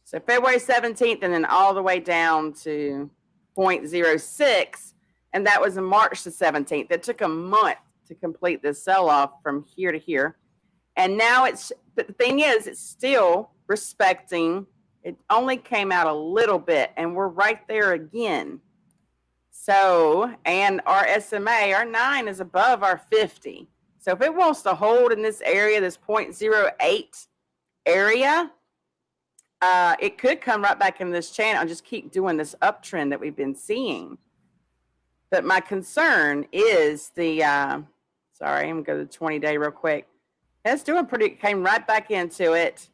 So February 17th, and then all the way down to 0.06. And that was on March the 17th. It took a month to complete this sell off from here to here. And now but the thing is, it's still respecting. It only came out a little bit, and we're right there again. So, and our SMA, our 9 is above our 50. So if it wants to hold in this area, this 0.08 area, it could come right back in this channel and just keep doing this uptrend that we've been seeing. But my concern is the, sorry, I'm going to go to the 20-day real quick. It's doing came right back into it.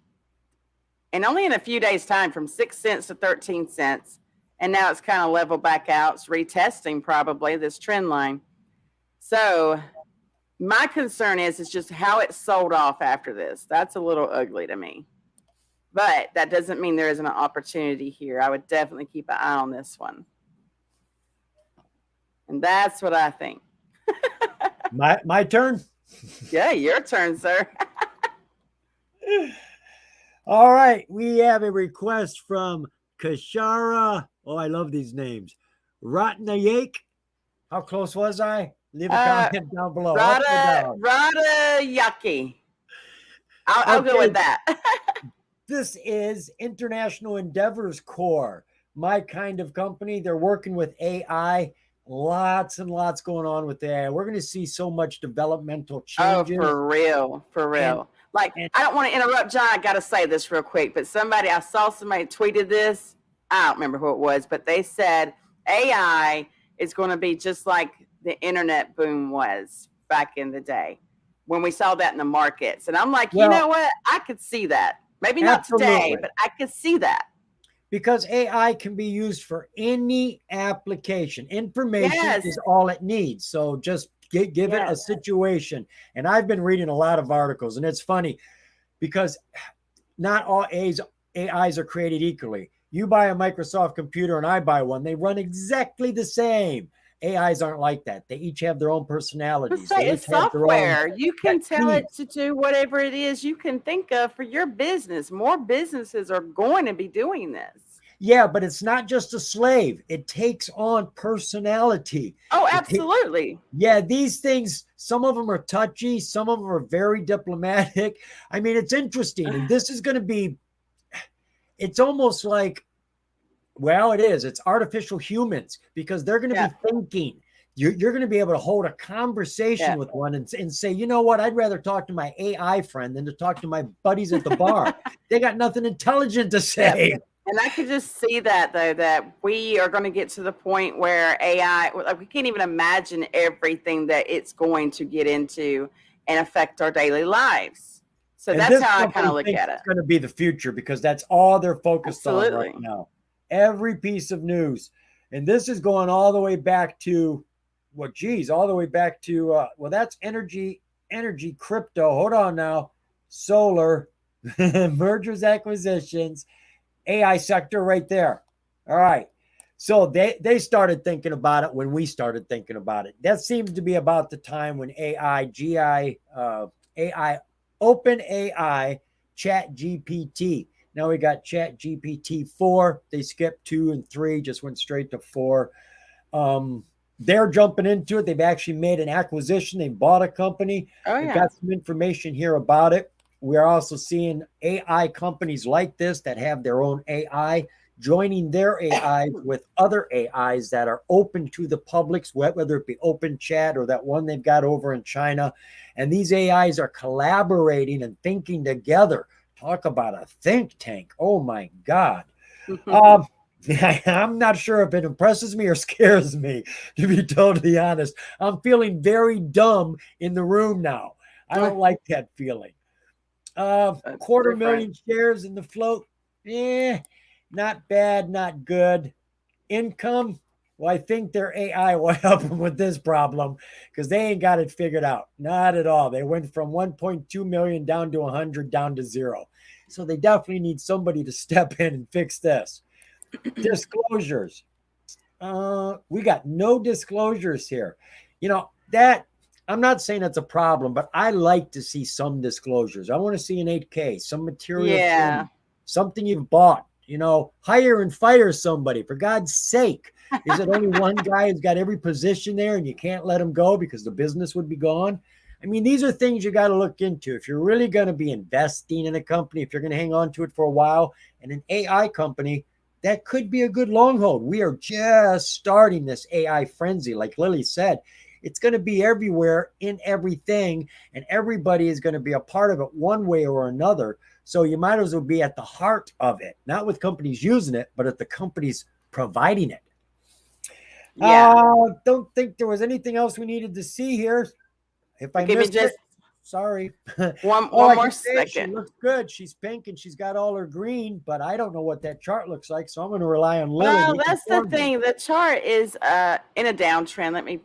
And only in a few days' time, from 6 cents to 13 cents. And now it's kind of leveled back out. It's retesting probably this trend line. So my concern is just how it sold off after this. That's a little ugly to me. But that doesn't mean there isn't an opportunity here. I would definitely keep an eye on this one. And that's what I think. My turn? Yeah, your turn, sir. All right. We have a request from Kashara. Oh, I love these names. Ratnayak. How close was I? Leave a comment down below. Rada Yucky. I'll go with that. This is International Endeavors Corps, my kind of company. They're working with AI. Lots and lots going on with AI. We're going to see so much developmental changes. Oh, for real. For real. I don't want to interrupt, John. I got to say this real quick, but I saw somebody tweeted this. I don't remember who it was, but they said AI is going to be just like the internet boom was back in the day when we saw that in the markets. And I'm like, you know what? I could see that. Maybe not today, but I could see that. Because AI can be used for any application. Information is all it needs. So just give it a situation. And I've been reading a lot of articles, and it's funny because not all AIs are created equally. You buy a Microsoft computer and I buy one, they run exactly the same. AIs aren't like that. They each have their own personalities. It's software. You can tell it to do whatever it is you can think of for your business. More businesses are going to be doing this. Yeah, but it's not just a slave. It takes on personality. Oh, absolutely. These things, some of them are touchy. Some of them are very diplomatic. I mean, it's interesting. And this is going to be, it's almost like, well, it is. It's artificial humans because they're going to be thinking. You're going to be able to hold a conversation with one and say, you know what? I'd rather talk to my AI friend than to talk to my buddies at the bar. They got nothing intelligent to say. Yeah. And I could just see that, though, that we are going to get to the point where AI, we can't even imagine everything that it's going to get into and affect our daily lives. So that's how I kind of look at it. It's going to be the future because that's all they're focused on right now. Every piece of news. And this is going all the way back to, all the way back to, that's energy, crypto. Hold on now. Solar, mergers, acquisitions, AI sector right there. All right. So they started thinking about it when we started thinking about it. That seems to be about the time when AI, OpenAI, ChatGPT. Now we got ChatGPT 4. They skipped 2 and 3, just went straight to 4. They're jumping into it. They've actually made an acquisition. They bought a company. We've got some information here about it. We're also seeing AI companies like this that have their own AI joining their AIs with other AIs that are open to the publics, whether it be open chat or that one they've got over in China. And these AIs are collaborating and thinking together. Talk about a think tank. Oh my God. I'm not sure if it impresses me or scares me, to be totally honest. I'm feeling very dumb in the room now. I don't like that feeling. Quarter different. million shares in the float. Not bad, not good. Income, well, I think their AI will help them with this problem because they ain't got it figured out. Not at all. They went from 1.2 million down to 100, down to zero. So they definitely need somebody to step in and fix this. Disclosures. We got no disclosures here. You know, that I'm not saying that's a problem, but I like to see some disclosures. I want to see an 8K, some material, Yeah. something you've bought. You know, hire and fire somebody, for God's sake. Is it only one guy who's got every position there and you can't let him go because the business would be gone? I mean, these are things you got to look into. If you're really going to be investing in a company, if you're going to hang on to it for a while, and an AI company, that could be a good long hold. We are just starting this AI frenzy. Like Lily said, it's going to be everywhere in everything, and everybody is going to be a part of it one way or another. So you might as well be at the heart of it, not with companies using it, but at the companies providing it. Yeah. Don't think there was anything else we needed to see here. If I Give me missed just it, sorry. one I more can say she second. looks good. She's pink and she's got all her green, but I don't know what that chart looks like, so I'm going to rely on Lily. Well, to that's the inform me. thing. The chart is in a downtrend. Let me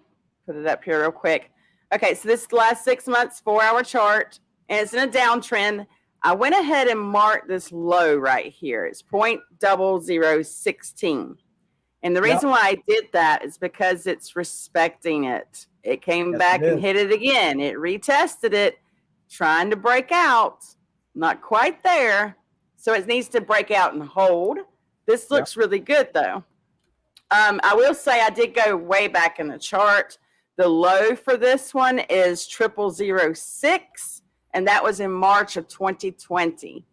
put it up here real quick. Okay, so this last 6 months, 4-hour chart, and it's in a downtrend. I went ahead and marked this low right here. It's 0.0016. And the reason why I did that is because it's respecting it. It came back and hit it again. It retested it, trying to break out. Not quite there. So it needs to break out and hold. This looks really good, though. I will say I did go way back in the chart. The low for this one is 0006, and that was in March of 2020.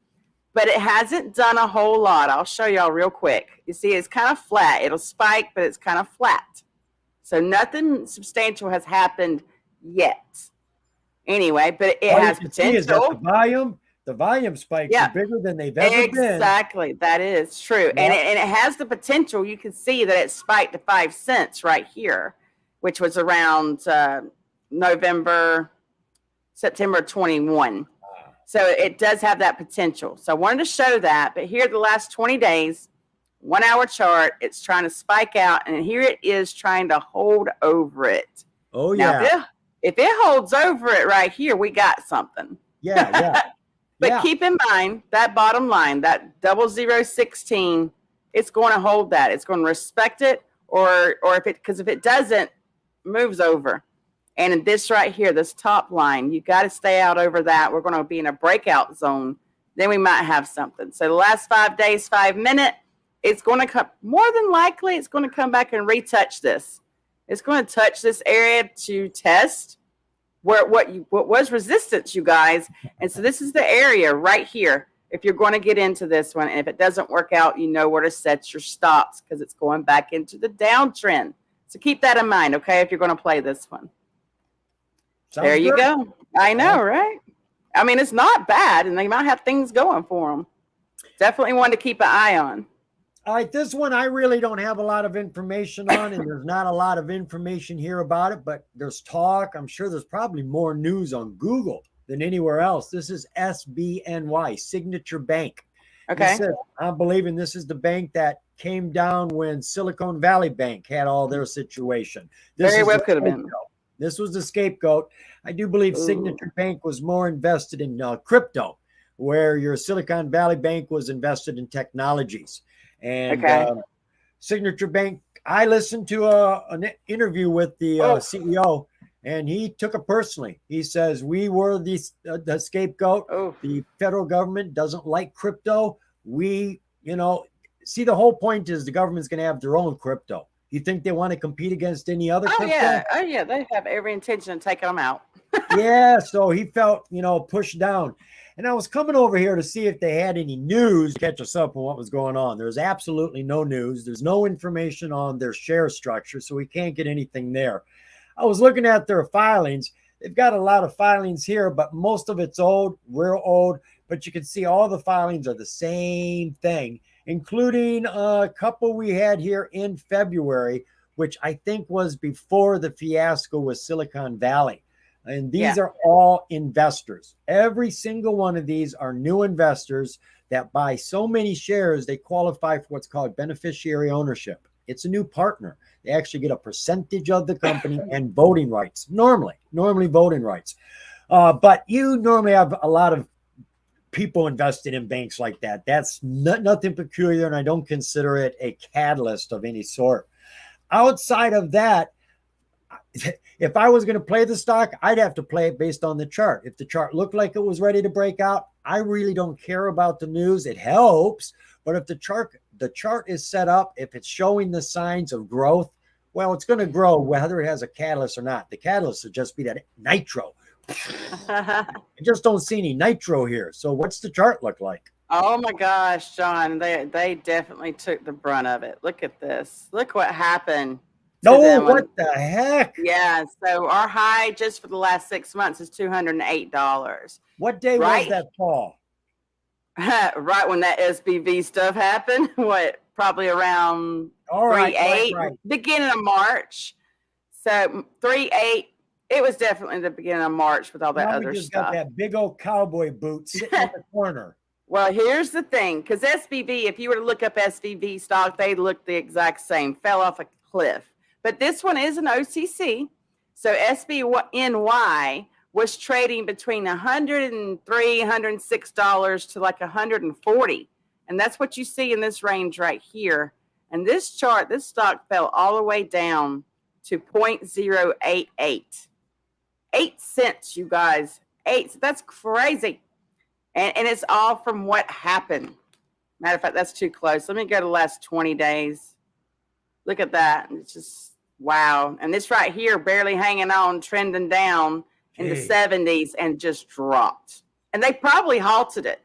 But it hasn't done a whole lot. I'll show y'all real quick. You see, it's kind of flat. It'll spike, but it's kind of flat. So nothing substantial has happened yet. Anyway, but it has potential. Is that the volume spikes are bigger than they've ever been. Exactly. That is true. Yep. And it has the potential. You can see that it spiked to 5 cents right here, which was around September 21. So it does have that potential. So I wanted to show that. But here, the last 20 days, 1-hour chart, it's trying to spike out. And here it is trying to hold over it. Oh, yeah. Now, if it holds over it right here, we got something. Yeah. But keep in mind that bottom line, that 0016, it's going to hold that. It's going to respect it, or if it doesn't, moves over. And in this right here, this top line, you got to stay out over that. We're going to be in a breakout zone. Then we might have something. So the last 5 days, 5 minutes, it's going to come. More than likely, it's going to come back and retouch this. It's going to touch this area to test what was resistance, you guys. And so this is the area right here. If you're going to get into this one, and if it doesn't work out, you know where to set your stops because it's going back into the downtrend. So keep that in mind, okay, if you're going to play this one. Sounds there you good. go. I know, right? I mean, it's not bad, and they might have things going for them. Definitely one to keep an eye on. All right, this one I really don't have a lot of information on, and there's not a lot of information here about it, but there's talk. I'm sure there's probably more news on Google than anywhere else. This is SBNY, Signature Bank. Okay. I'm believing this is the bank that came down when Silicon Valley Bank had all their situation. Very well could have been. This was the scapegoat. I do believe Signature Bank was more invested in crypto, where your Silicon Valley Bank was invested in technologies. And Signature Bank, I listened to an interview with the CEO, and he took it personally. He says, we were the scapegoat. The federal government doesn't like crypto. See, the whole point is the government's going to have their own crypto. You think they want to compete against any other Oh crypto? yeah, oh yeah, they have every intention of taking them out. Yeah, so he felt, pushed down. And I was coming over here to see if they had any news to catch us up on what was going on. There's absolutely no news. There's no information on their share structure, so we can't get anything there. I was looking at their filings. They've got a lot of filings here, but most of it's old, real old. But you can see all the filings are the same thing, including a couple we had here in February, which I think was before the fiasco with Silicon Valley. And these Yeah. are all investors. Every single one of these are new investors that buy so many shares, they qualify for what's called beneficiary ownership. It's a new partner. They actually get a percentage of the company and voting rights, normally voting rights. But you normally have a lot of people invested in banks like that. That's nothing peculiar, and I don't consider it a catalyst of any sort. Outside of that, if I was going to play the stock, I'd have to play it based on the chart. If the chart looked like it was ready to break out, I really don't care about the news. It helps, but if the chart is set up, if it's showing the signs of growth, well, it's going to grow whether it has a catalyst or not. The catalyst would just be that nitro. I just don't see any nitro here. So what's the chart look like? Oh my gosh, John, they definitely took the brunt of it. Look at this. Look what happened to No, them. what the heck? Yeah, so our high just for the last 6 months is $208. What day was Right? that, Paul? Right when that SBV stuff happened, what, probably around All right, 3/8, right. beginning of March. So 3/8, it was definitely the beginning of March with all that Now we other just got stuff. that big old cowboy boot sitting in the corner. Well, here's the thing, because SVB, if you were to look up SVB stock, they look the exact same, fell off a cliff. But this one is an OTC. So SBNY was trading between $103, $106 to like $140. And that's what you see in this range right here. And this chart, this stock fell all the way down to 0.088. 8 cents, you guys. 8. That's crazy. And it's all from what happened. Matter of fact, that's too close. Let me go to the last 20 days. Look at that. It's just, wow. And this right here, barely hanging on, trending down in the 70s and just dropped. And they probably halted it.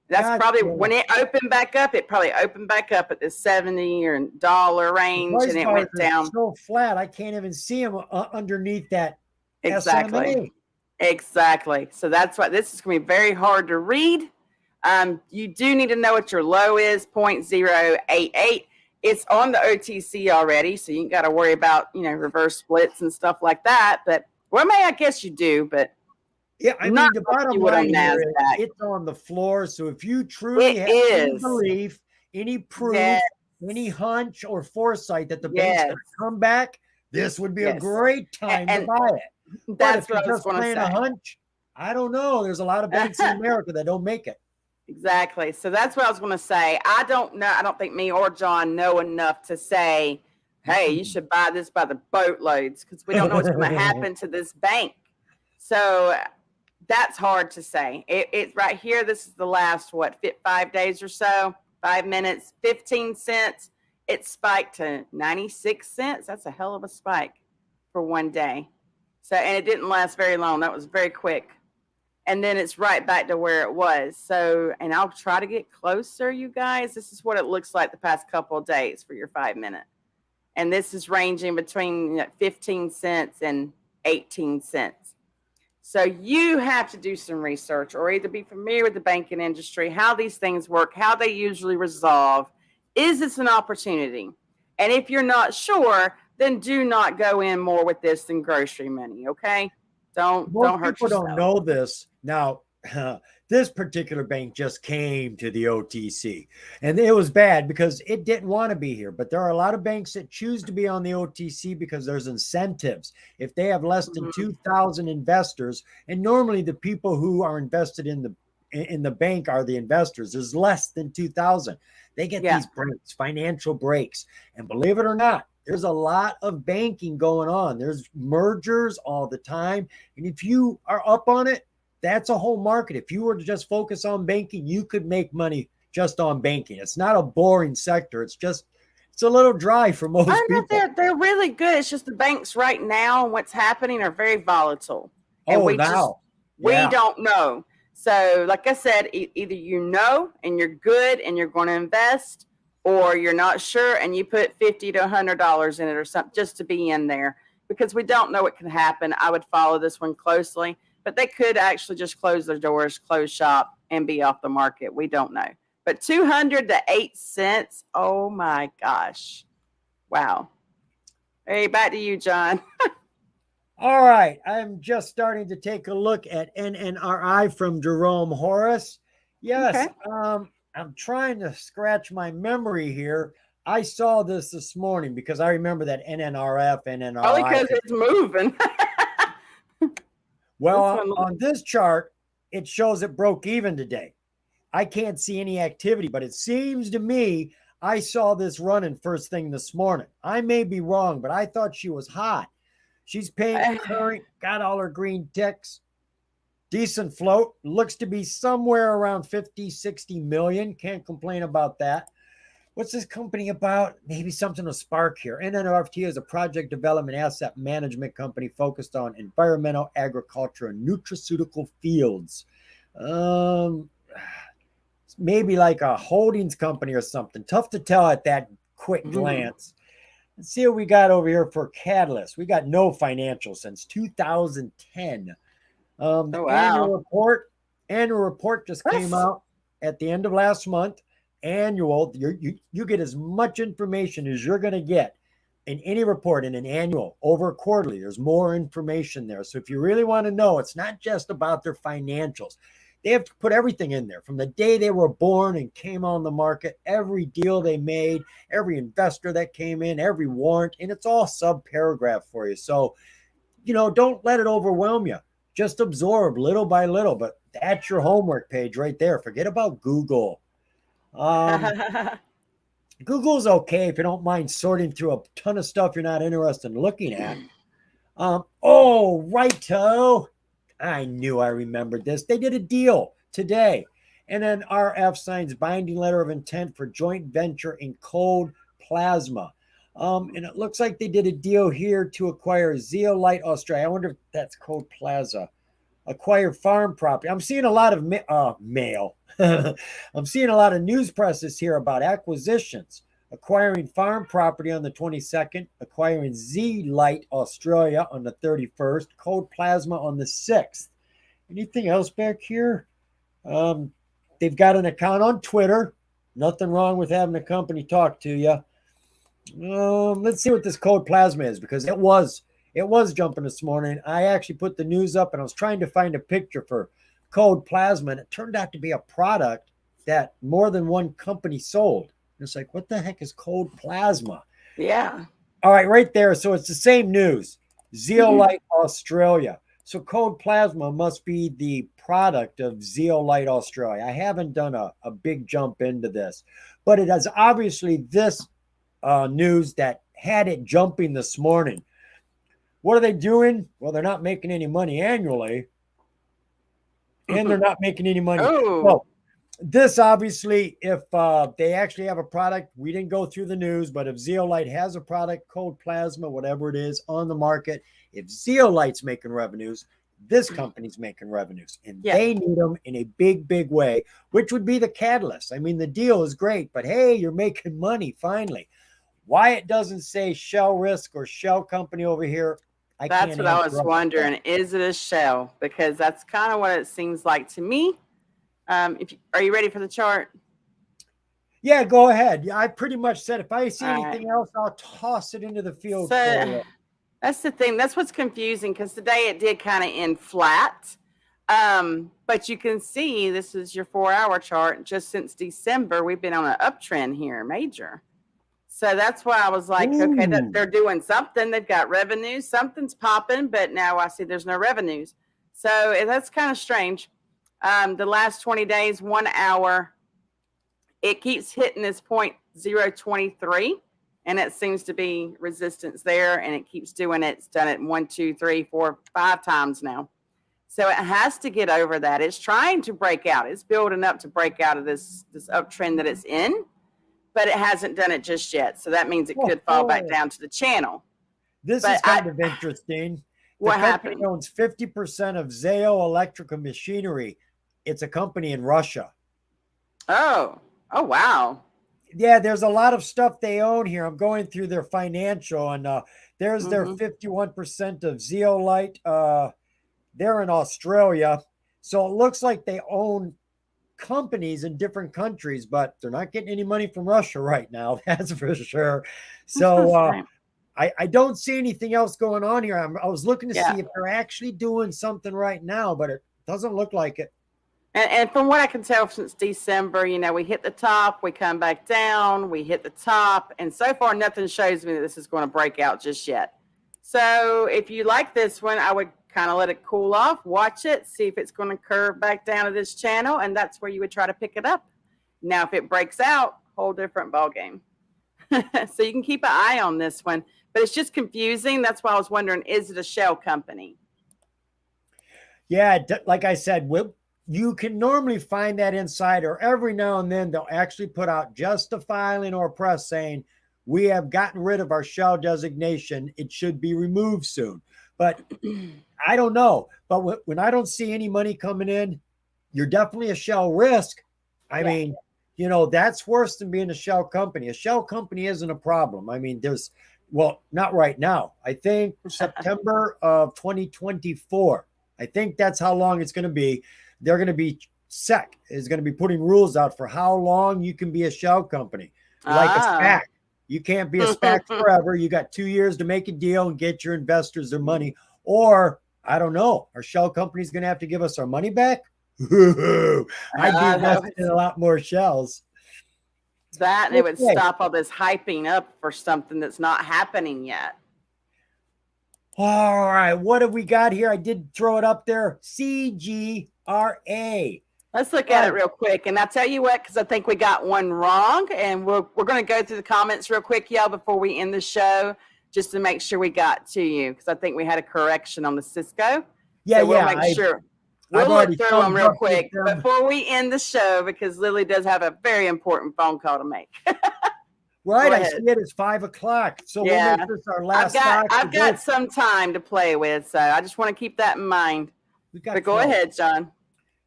That's probably when it opened back up. It probably opened back up at the $70 or dollar range, and it went down so flat. I can't even see them underneath that. Exactly. SMA. Exactly. So that's why this is going to be very hard to read. You do need to know what your low is, 0.088. It's on the OTC already, so you ain't got to worry about, reverse splits and stuff like that. But, well, I guess you do, but yeah, I mean, the bottom line here is it's on the floor. So if you truly have any belief, any proof, any hunch or foresight that the bank's going to come back, this would be a great time to buy it. That's but if you're just playing a hunch, I don't know. There's a lot of banks in America that don't make it. Exactly. So that's what I was going to say. I don't know. I don't think me or John know enough to say, hey, you should buy this by the boatloads, because we don't know what's going to happen to this bank. So that's hard to say. It's right here. This is the last, 5 days or so, 5 minutes, 15 cents. It spiked to 96 cents. That's a hell of a spike for one day. So, and it didn't last very long. That was very quick. And then it's right back to where it was. So, and I'll try to get closer, you guys. This is what it looks like the past couple of days for your 5 minute. And this is ranging between 15 cents and 18 cents. So you have to do some research, or either be familiar with the banking industry, how these things work, how they usually resolve. Is this an opportunity? And if you're not sure, then do not go in more with this than grocery money. Okay. Don't hurt yourself. People don't know this. Now, this particular bank just came to the OTC, and it was bad because it didn't want to be here. But there are a lot of banks that choose to be on the OTC because there's incentives. If they have less than 2,000 investors, and normally the people who are invested in the bank are the investors, there's less than 2,000. They get these breaks, financial breaks. And believe it or not, there's a lot of banking going on. There's mergers all the time. And if you are up on it, that's a whole market. If you were to just focus on banking, you could make money just on banking. It's not a boring sector. It's It's a little dry for most I know people. they're really good. It's just the banks right now and what's happening are very volatile, and Oh, now. we Yeah. don't know. So, like I said, either you know and you're good and you're going to invest, or you're not sure and you put $50 to $100 in it or something just to be in there because we don't know what can happen. I would follow this one closely, but they could actually just close their doors, close shop, and be off the market. We don't know. But 208 cents. Oh my gosh. Wow. Hey, back to you, John. All right. I'm just starting to take a look at NNRI from Jerome Horace. Yes. Okay. I'm trying to scratch my memory here. I saw this morning because I remember that NNRF, Only NNRI. because it's moving. Well, on this chart, it shows it broke even today. I can't see any activity, but it seems to me I saw this running first thing this morning. I may be wrong, but I thought she was hot. She's paying current, got all her green ticks, decent float, looks to be somewhere around 50, 60 million. Can't complain about that. What's this company about? Maybe something will spark here. NNRFT is a project development asset management company focused on environmental, agriculture, and nutraceutical fields. Maybe like a holdings company or something. Tough to tell at that quick glance. Let's see what we got over here for Catalyst. We got no financials since 2010. The wow. annual report just came out at the end of last month. Annual, you get as much information as you're going to get in any report in an annual over a quarterly. There's more information there. So if you really want to know, it's not just about their financials. They have to put everything in there from the day they were born and came on the market, every deal they made, every investor that came in, every warrant, and it's all sub paragraph for you. So, don't let it overwhelm you. Just absorb little by little, but that's your homework page right there. Forget about Google. Google's okay if you don't mind sorting through a ton of stuff you're not interested in looking at. Righto. I knew I remembered this. They did a deal today. And then RF signs binding letter of intent for joint venture in cold plasma. And it looks like they did a deal here to acquire Zeolite Australia. I wonder if that's cold plaza. Acquire farm property. I'm seeing a lot of mail. I'm seeing a lot of news presses here about acquisitions. Acquiring farm property on the 22nd, acquiring Z-Lite Australia on the 31st, Cold Plasma on the 6th. Anything else back here? They've got an account on Twitter. Nothing wrong with having a company talk to you. Let's see what this Cold Plasma is because it was jumping this morning. I actually put the news up and I was trying to find a picture for Cold Plasma, and it turned out to be a product that more than one company sold. It's like, what the heck is Cold Plasma? Yeah. All right, right there. So it's the same news. Zeolite Australia. So Cold Plasma must be the product of Zeolite Australia. I haven't done a big jump into this, but it is obviously this news that had it jumping this morning. What are they doing? Well, they're not making any money annually, and they're not making any money. Well, this obviously, if they actually have a product, we didn't go through the news, but if Zeolite has a product, Cold Plasma, whatever it is, on the market, if Zeolite's making revenues, this company's making revenues, and they need them in a big, big way, which would be the catalyst. I mean, the deal is great, but hey, you're making money finally. Why it doesn't say Shell Risk or Shell Company over here, that's what I was wondering. Is it a shell? Because that's kind of what it seems like to me. Are you ready for the chart? Yeah, go ahead. Yeah, I pretty much said if I see anything else, I'll toss it into the field for you. That's the thing. That's what's confusing because today it did kind of end flat. But you can see this is your 4-hour chart. Just since December, we've been on an uptrend here, major. So that's why I was like, okay, they're doing something. They've got revenue. Something's popping, but now I see there's no revenues. So that's kind of strange. The last 20 days, 1 hour, it keeps hitting this point 0.23, and it seems to be resistance there, and it keeps doing it. It's done it 1, 2, 3, 4, 5 times now. So it has to get over that. It's trying to break out. It's building up to break out of this uptrend that it's in. but it hasn't done it just yet. So that means it could fall back down to the channel. This But is kind of interesting. The what company happened? owns 50% of Zayo Electrical Machinery. It's a company in Russia. Oh, wow. Yeah, there's a lot of stuff they own here. I'm going through their financial, and there's their 51% of Zeolite. They're in Australia. So it looks like they own companies in different countries, but they're not getting any money from Russia right now. That's for sure. So I don't see anything else going on here. I was looking to see if they're actually doing something right now, but it doesn't look like it. And from what I can tell since December, we hit the top, we come back down, we hit the top, and so far nothing shows me that this is going to break out just yet. So if you like this one, I would kind of let it cool off, watch it, see if it's going to curve back down to this channel, and that's where you would try to pick it up. Now, if it breaks out, whole different ball game. So you can keep an eye on this one, but it's just confusing. That's why I was wondering, is it a shell company? Yeah, like I said, you can normally find that inside, or every now and then they'll actually put out just a filing or a press saying, we have gotten rid of our shell designation. It should be removed soon. But I don't know. But when I don't see any money coming in, you're definitely a shell risk. I mean, that's worse than being a shell company. A shell company isn't a problem. I mean, not right now. I think September of 2024. I think that's how long it's going to be. They're going to be SEC is going to be putting rules out for how long you can be a shell company. Like a SPAC. You can't be a SPAC forever. You got 2 years to make a deal and get your investors their money. Or, I don't know, are shell companies going to have to give us our money back? I'd be invested in a lot more shells. That and it would stop all this hyping up for something that's not happening yet. All right, what have we got here? I did throw it up there. CGRA. Let's look at it real quick. And I'll tell you what, because I think we got one wrong. And we're going to go through the comments real quick, y'all, before we end the show, just to make sure we got to you. Because I think we had a correction on the Cisco. Yeah, so we'll make sure. We'll look through them real quick before we end the show, because Lily does have a very important phone call to make. Right, I see it. It's 5 o'clock. So we'll make this our last. I've got some time to play with, so I just want to keep that in mind. But go ahead, John.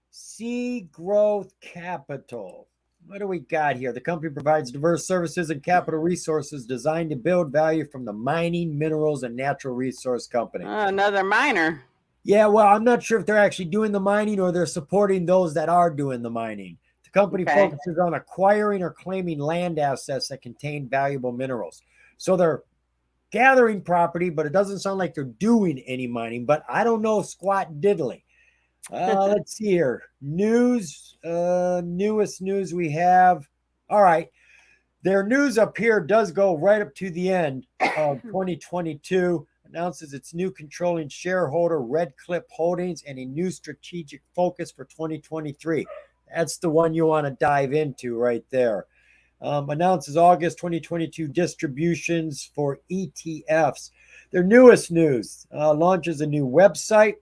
Sea Growth Capital. What do we got here? The company provides diverse services and capital resources designed to build value from the mining, minerals, and natural resource company. Another miner. Yeah, well, I'm not sure if they're actually doing the mining or they're supporting those that are doing the mining. The company focuses on acquiring or claiming land assets that contain valuable minerals. So they're gathering property, but it doesn't sound like they're doing any mining. But I don't know squat diddly. Let's see here. News, newest news we have. All right. Their news up here does go right up to the end of 2022. Announces its new controlling shareholder, Red Cliff Holdings, and a new strategic focus for 2023. That's the one you want to dive into right there. Announces August 2022 distributions for ETFs. Their newest news launches a new website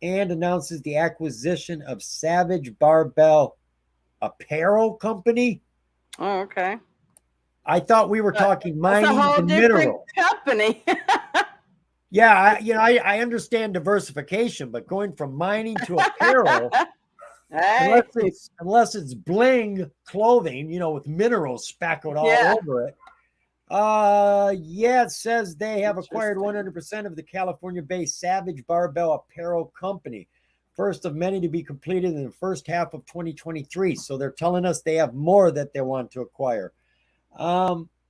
and announces the acquisition of Savage Barbell Apparel Company. Oh, okay. I thought we were talking mining and minerals. Company. Yeah, I understand diversification, but going from mining to apparel, unless it's bling clothing, with minerals speckled all over it. It says they have acquired 100% of the California-based Savage Barbell Apparel Company, first of many to be completed in the first half of 2023. So they're telling us they have more that they want to acquire.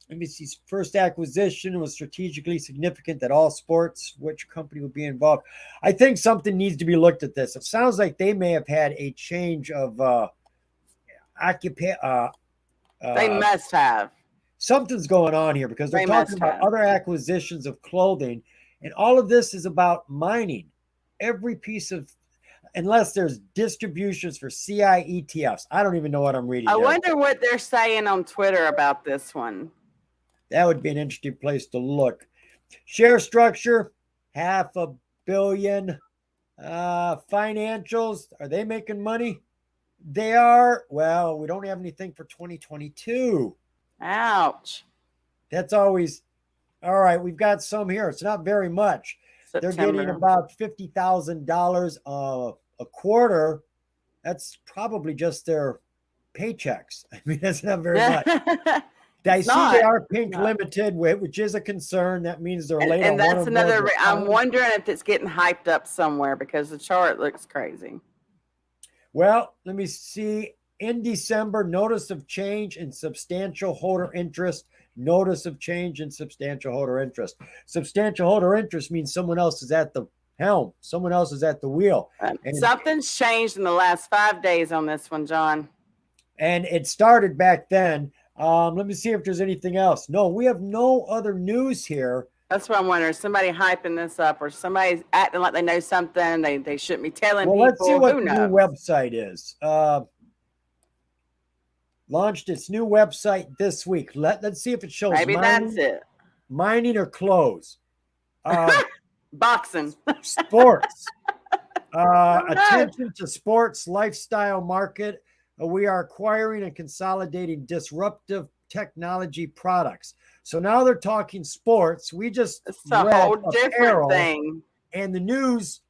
Let me see. First acquisition was strategically significant that all sports, which company would be involved. I think something needs to be looked at this. It sounds like they may have had a change of they must have. Something's going on here because they're talking about other acquisitions of clothing, and all of this is about mining. Every piece of, unless there's distributions for CI ETFs. I don't even know what I'm reading. I wonder what they're saying on Twitter about this one. That would be an interesting place to look. Share structure, $500 million. Financials, are they making money? They are. Well, we don't have anything for 2022. Ouch. That's always all right. We've got some here. It's not very much. They're getting September. about $50,000 a quarter. That's probably just their paychecks. I mean, that's not very much. I It's see they not. are It's pink not. limited, which is a concern. That means they're And late and on one that's or more of another. their I'm filings. wondering if it's getting hyped up somewhere because the chart looks crazy. Well, let me see. In December, notice of change in substantial holder interest. Notice of change in substantial holder interest. Substantial holder interest means someone else is at the helm, someone else is at the wheel. And Something's changed in the last 5 days on this one, John. it started back then. Let me see if there's anything else. No, we have no other news here. That's what I'm wondering. Somebody hyping this up, or somebody's acting like they know something they shouldn't be telling Well, let's see people. what Who the new knows? website is. Launched its new website this week. Let's see if it shows Maybe that's it. mining or close. Boxing. Sports. Oh, no. Attention to sports lifestyle market. We are acquiring and consolidating disruptive technology products. So now they're talking sports. We just It's a read whole different apparel, thing. and the news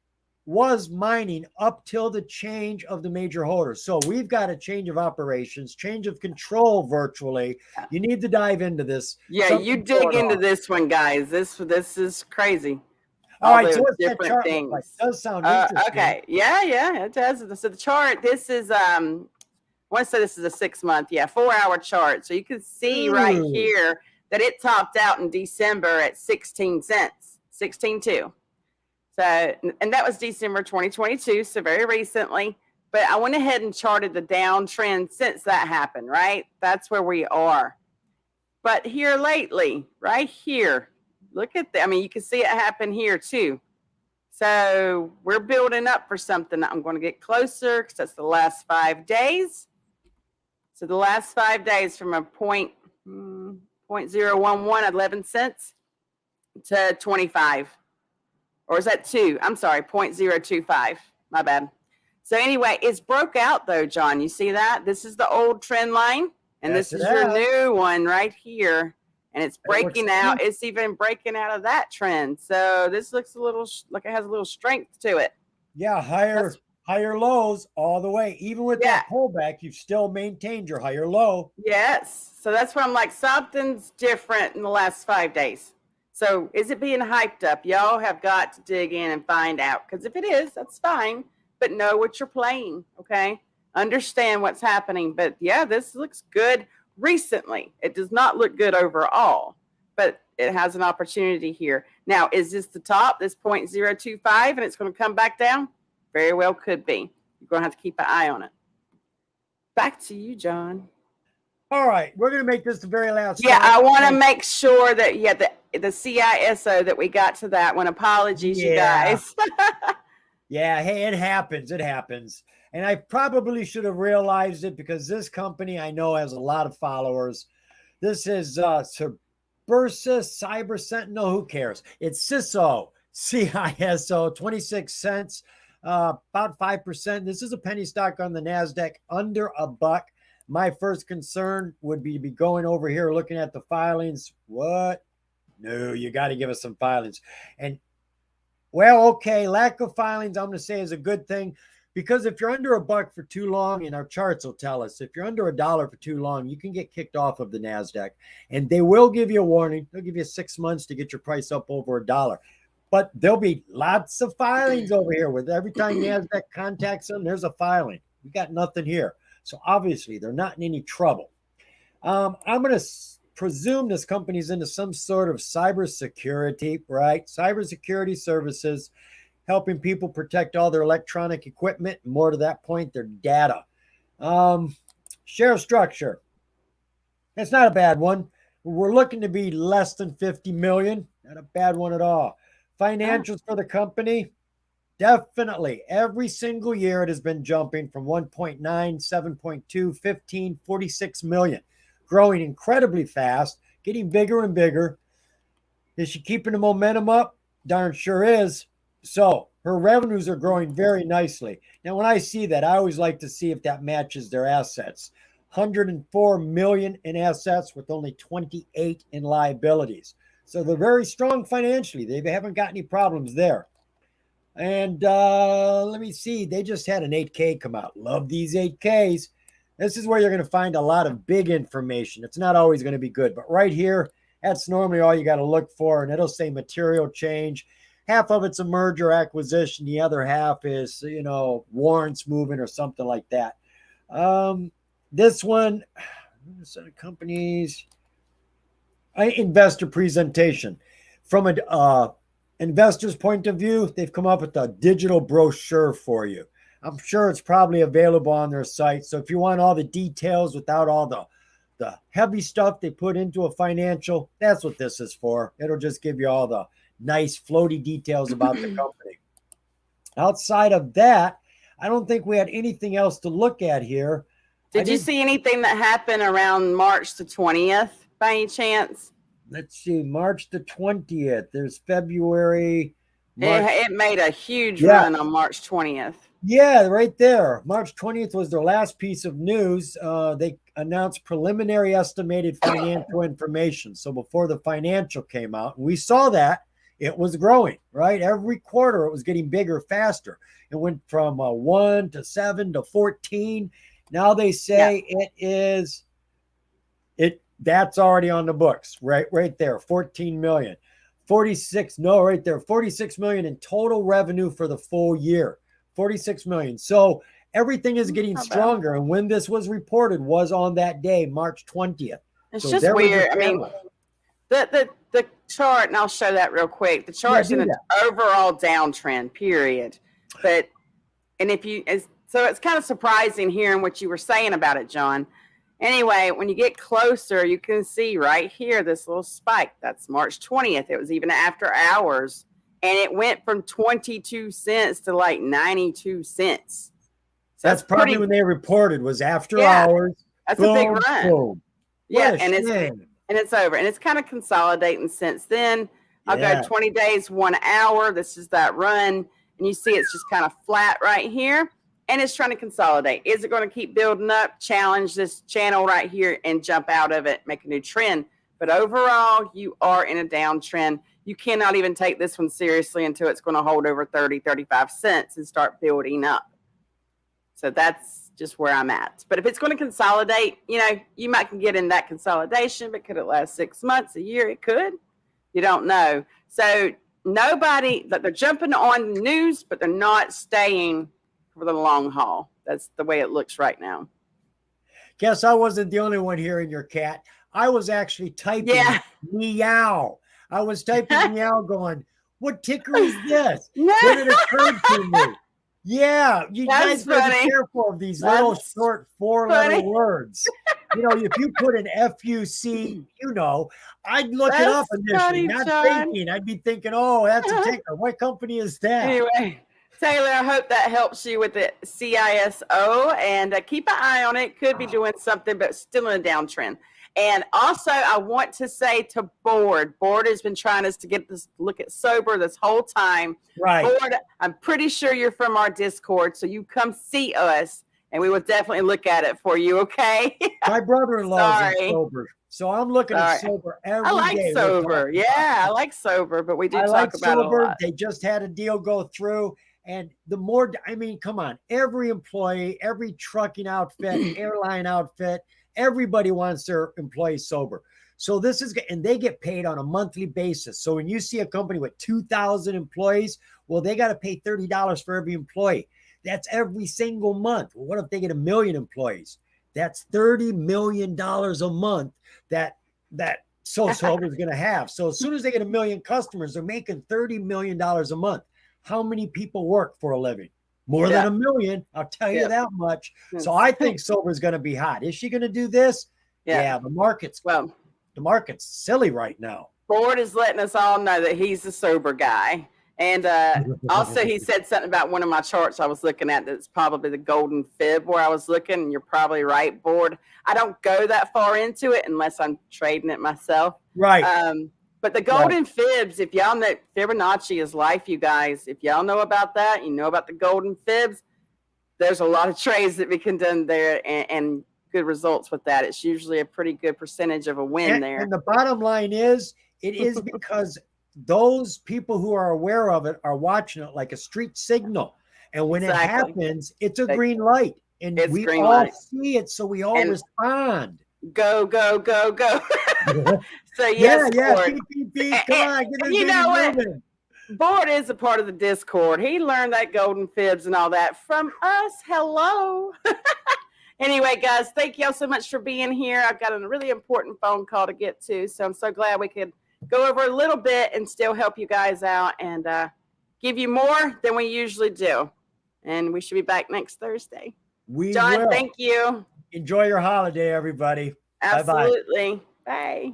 was mining up till the change of the major holders. So we've got a change of operations, change of control virtually. You need to dive into this. Yeah, you Something's dig going into on. this one, guys. This is crazy. All All right, so those what's that different chart look things. like? Does sound interesting. Okay. Yeah, it does. So the chart, this is I want to say this is a 6 month, 4 hour chart. So you can see right Ooh. here that it topped out in December at 16 cents, 16.2. So, and that was December 2022, so very recently. But I went ahead and charted the downtrend since that happened, right? That's where we are. But here lately, right here, look at that. I mean, you can see it happen here too. So we're building up for something. I'm going to get closer because that's the last 5 days. So the last 5 days from a point 0.011, 11 cents to 25. Or is that 2? I'm sorry, 0.025. My bad. So anyway, it's broke out though, John. You see that? This is the old trend line, and Yes, this it is your has. new one right here. And it's That looks breaking out. steep. It's even breaking out of that trend. So this looks a little like it has a little strength to it. Yeah, higher lows all the way. Even with Yeah. that pullback, you've still maintained your higher low. Yes. So that's where I'm like, something's different in the last 5 days. So is it being hyped up? Y'all have got to dig in and find out. Because if it is, that's fine. But know what you're playing. Okay. Understand what's happening. But yeah, this looks good recently. It does not look good overall, but it has an opportunity here. Now, is this the top, this 0.025, and it's going to come back down? Very well could be. You're going to have to keep an eye on it. Back to you, John. All right, we're going to make this the very last. Yeah, stop. I want to make sure that the CISO that we got to that one. Apologies, you guys. Yeah, hey, it happens. It happens. And I probably should have realized it because this company I know has a lot of followers. This is Cerberus Cyber Sentinel. Who cares? It's CISO, CISO, 26 cents, about 5%. This is a penny stock on the NASDAQ, under $1. My first concern would be to be going over here looking at the filings. What? No, you got to give us some filings. And well, okay, lack of filings, I'm going to say, is a good thing, because if you're under $1 for too long, and our charts will tell us, if you're under $1 for too long, you can get kicked off of the NASDAQ, and they will give you a warning. They'll give you 6 months to get your price up over $1. But there'll be lots of filings over here with every time NASDAQ contacts them, there's a filing. We got nothing here. So obviously they're not in any trouble. I'm going to presume this company's into some sort of cybersecurity, right? Cybersecurity services, helping people protect all their electronic equipment, and more to that point, their data. Share structure. It's not a bad one. We're looking to be less than 50 million. Not a bad one at all. Financials for the company, definitely. Every single year it has been jumping from 1.9, 7.2, 15, 46 million. Growing incredibly fast, getting bigger and bigger. Is she keeping the momentum up? Darn sure is. So her revenues are growing very nicely. Now, when I see that, I always like to see if that matches their assets. 104 million in assets with only 28 in liabilities. So they're very strong financially. They haven't got any problems there. And let me see. They just had an 8K come out. Love these 8Ks. This is where you're going to find a lot of big information. It's not always going to be good, but right here, that's normally all you got to look for. And it'll say material change. Half of it's a merger acquisition. The other half is, warrants moving or something like that. This one, companies, investor presentation. From an investor's point of view, they've come up with a digital brochure for you. I'm sure it's probably available on their site. So if you want all the details without all the heavy stuff they put into a financial, that's what this is for. It'll just give you all the nice floaty details about the company. Outside of that, I don't think we had anything else to look at here. Did you see anything that happened around March the 20th by any chance? Let's see, March the 20th. There's February. It made a huge run on March 20th. Yeah, right there. March 20th was their last piece of news. They announced preliminary estimated financial information. So before the financial came out, we saw that it was growing, right? Every quarter it was getting bigger, faster. It went from 1 to 7 to 14. Now they say that's already on the books, right there, 14 million. 46 million in total revenue for the full year. 46 million. So everything is getting stronger. And when this was reported was on that day, March 20th. It's just weird. I mean, the chart, and I'll show that real quick. The chart's in an overall downtrend, period. So it's kind of surprising hearing what you were saying about it, John. Anyway, when you get closer, you can see right here this little spike. That's March 20th. It was even after hours. And it went from 22 cents to like 92 cents. So that's probably when they reported was after hours. That's a big run. Boom. Yeah, and it's over. And it's kind of consolidating since then. I'll go 20 days, 1 hour. This is that run. And you see it's just kind of flat right here. And it's trying to consolidate. Is it going to keep building up, challenge this channel right here, and jump out of it, make a new trend? But overall, you are in a downtrend. You cannot even take this one seriously until it's going to hold over 30, 35 cents and start building up. So that's just where I'm at. But if it's going to consolidate, you might get in that consolidation, but could it last 6 months, a year? It could. You don't know. So they're jumping on the news, but they're not staying for the long haul. That's the way it looks right now. Guess I wasn't the only one hearing your cat. I was actually typing meow. I was typing meow going, what ticker is this? Then it occurred to me. Yeah, you guys gotta be careful of these little short 4-letter words. If you put an FUC, I'd look it up initially, thinking. I'd be thinking, oh, that's a ticker. What company is that? Anyway, Taylor, I hope that helps you with the CISO, and keep an eye on it. Could be doing something, but still in a downtrend. And also, I want to say to Board has been trying us to get this look at sober this whole time. Right. Board, I'm pretty sure you're from our Discord, so you come see us, and we will definitely look at it for you, okay? My brother-in-law is sober, so I'm looking at sober every day. I like sober. Yeah, I like sober, but we do talk about sober. It a lot. They just had a deal go through. And come on, every employee, every trucking outfit, airline outfit, everybody wants their employees sober. So and they get paid on a monthly basis. So when you see a company with 2,000 employees, well, they got to pay $30 for every employee. That's every single month. Well, what if they get 1 million employees? That's $30 million a month that sober is going to have. So as soon as they get 1 million customers, they're making $30 million a month. How many people work for a living? More than 1 million. I'll tell you that much. So I think sober is going to be hot. Is she going to do this? Yeah. The market's silly right now. Board is letting us all know that he's the sober guy. And also he said something about one of my charts I was looking at. That's probably the golden fib where I was looking. And you're probably right, Board. I don't go that far into it unless I'm trading it myself. Right. But the golden fibs, if y'all know, Fibonacci is life, you guys. If y'all know about that, you know about the golden fibs, there's a lot of trades that we can do there. And good results with that. It's usually a pretty good percentage of a win there. And the bottom line is, it is because those people who are aware of it are watching it like a street signal. And when it happens, it's a green light. And we all see it, so we all respond. Go, go, go, go. So yes, beep, beep. Come on, get this baby moving. Board is a part of the Discord. He learned that golden fibs and all that from us. Hello. Anyway, guys, thank y'all so much for being here. I've got a really important phone call to get to, so I'm so glad we could go over a little bit and still help you guys out and give you more than we usually do. And we should be back next Thursday. John, thank you. Enjoy your holiday, everybody. Absolutely. Bye-bye. Bye.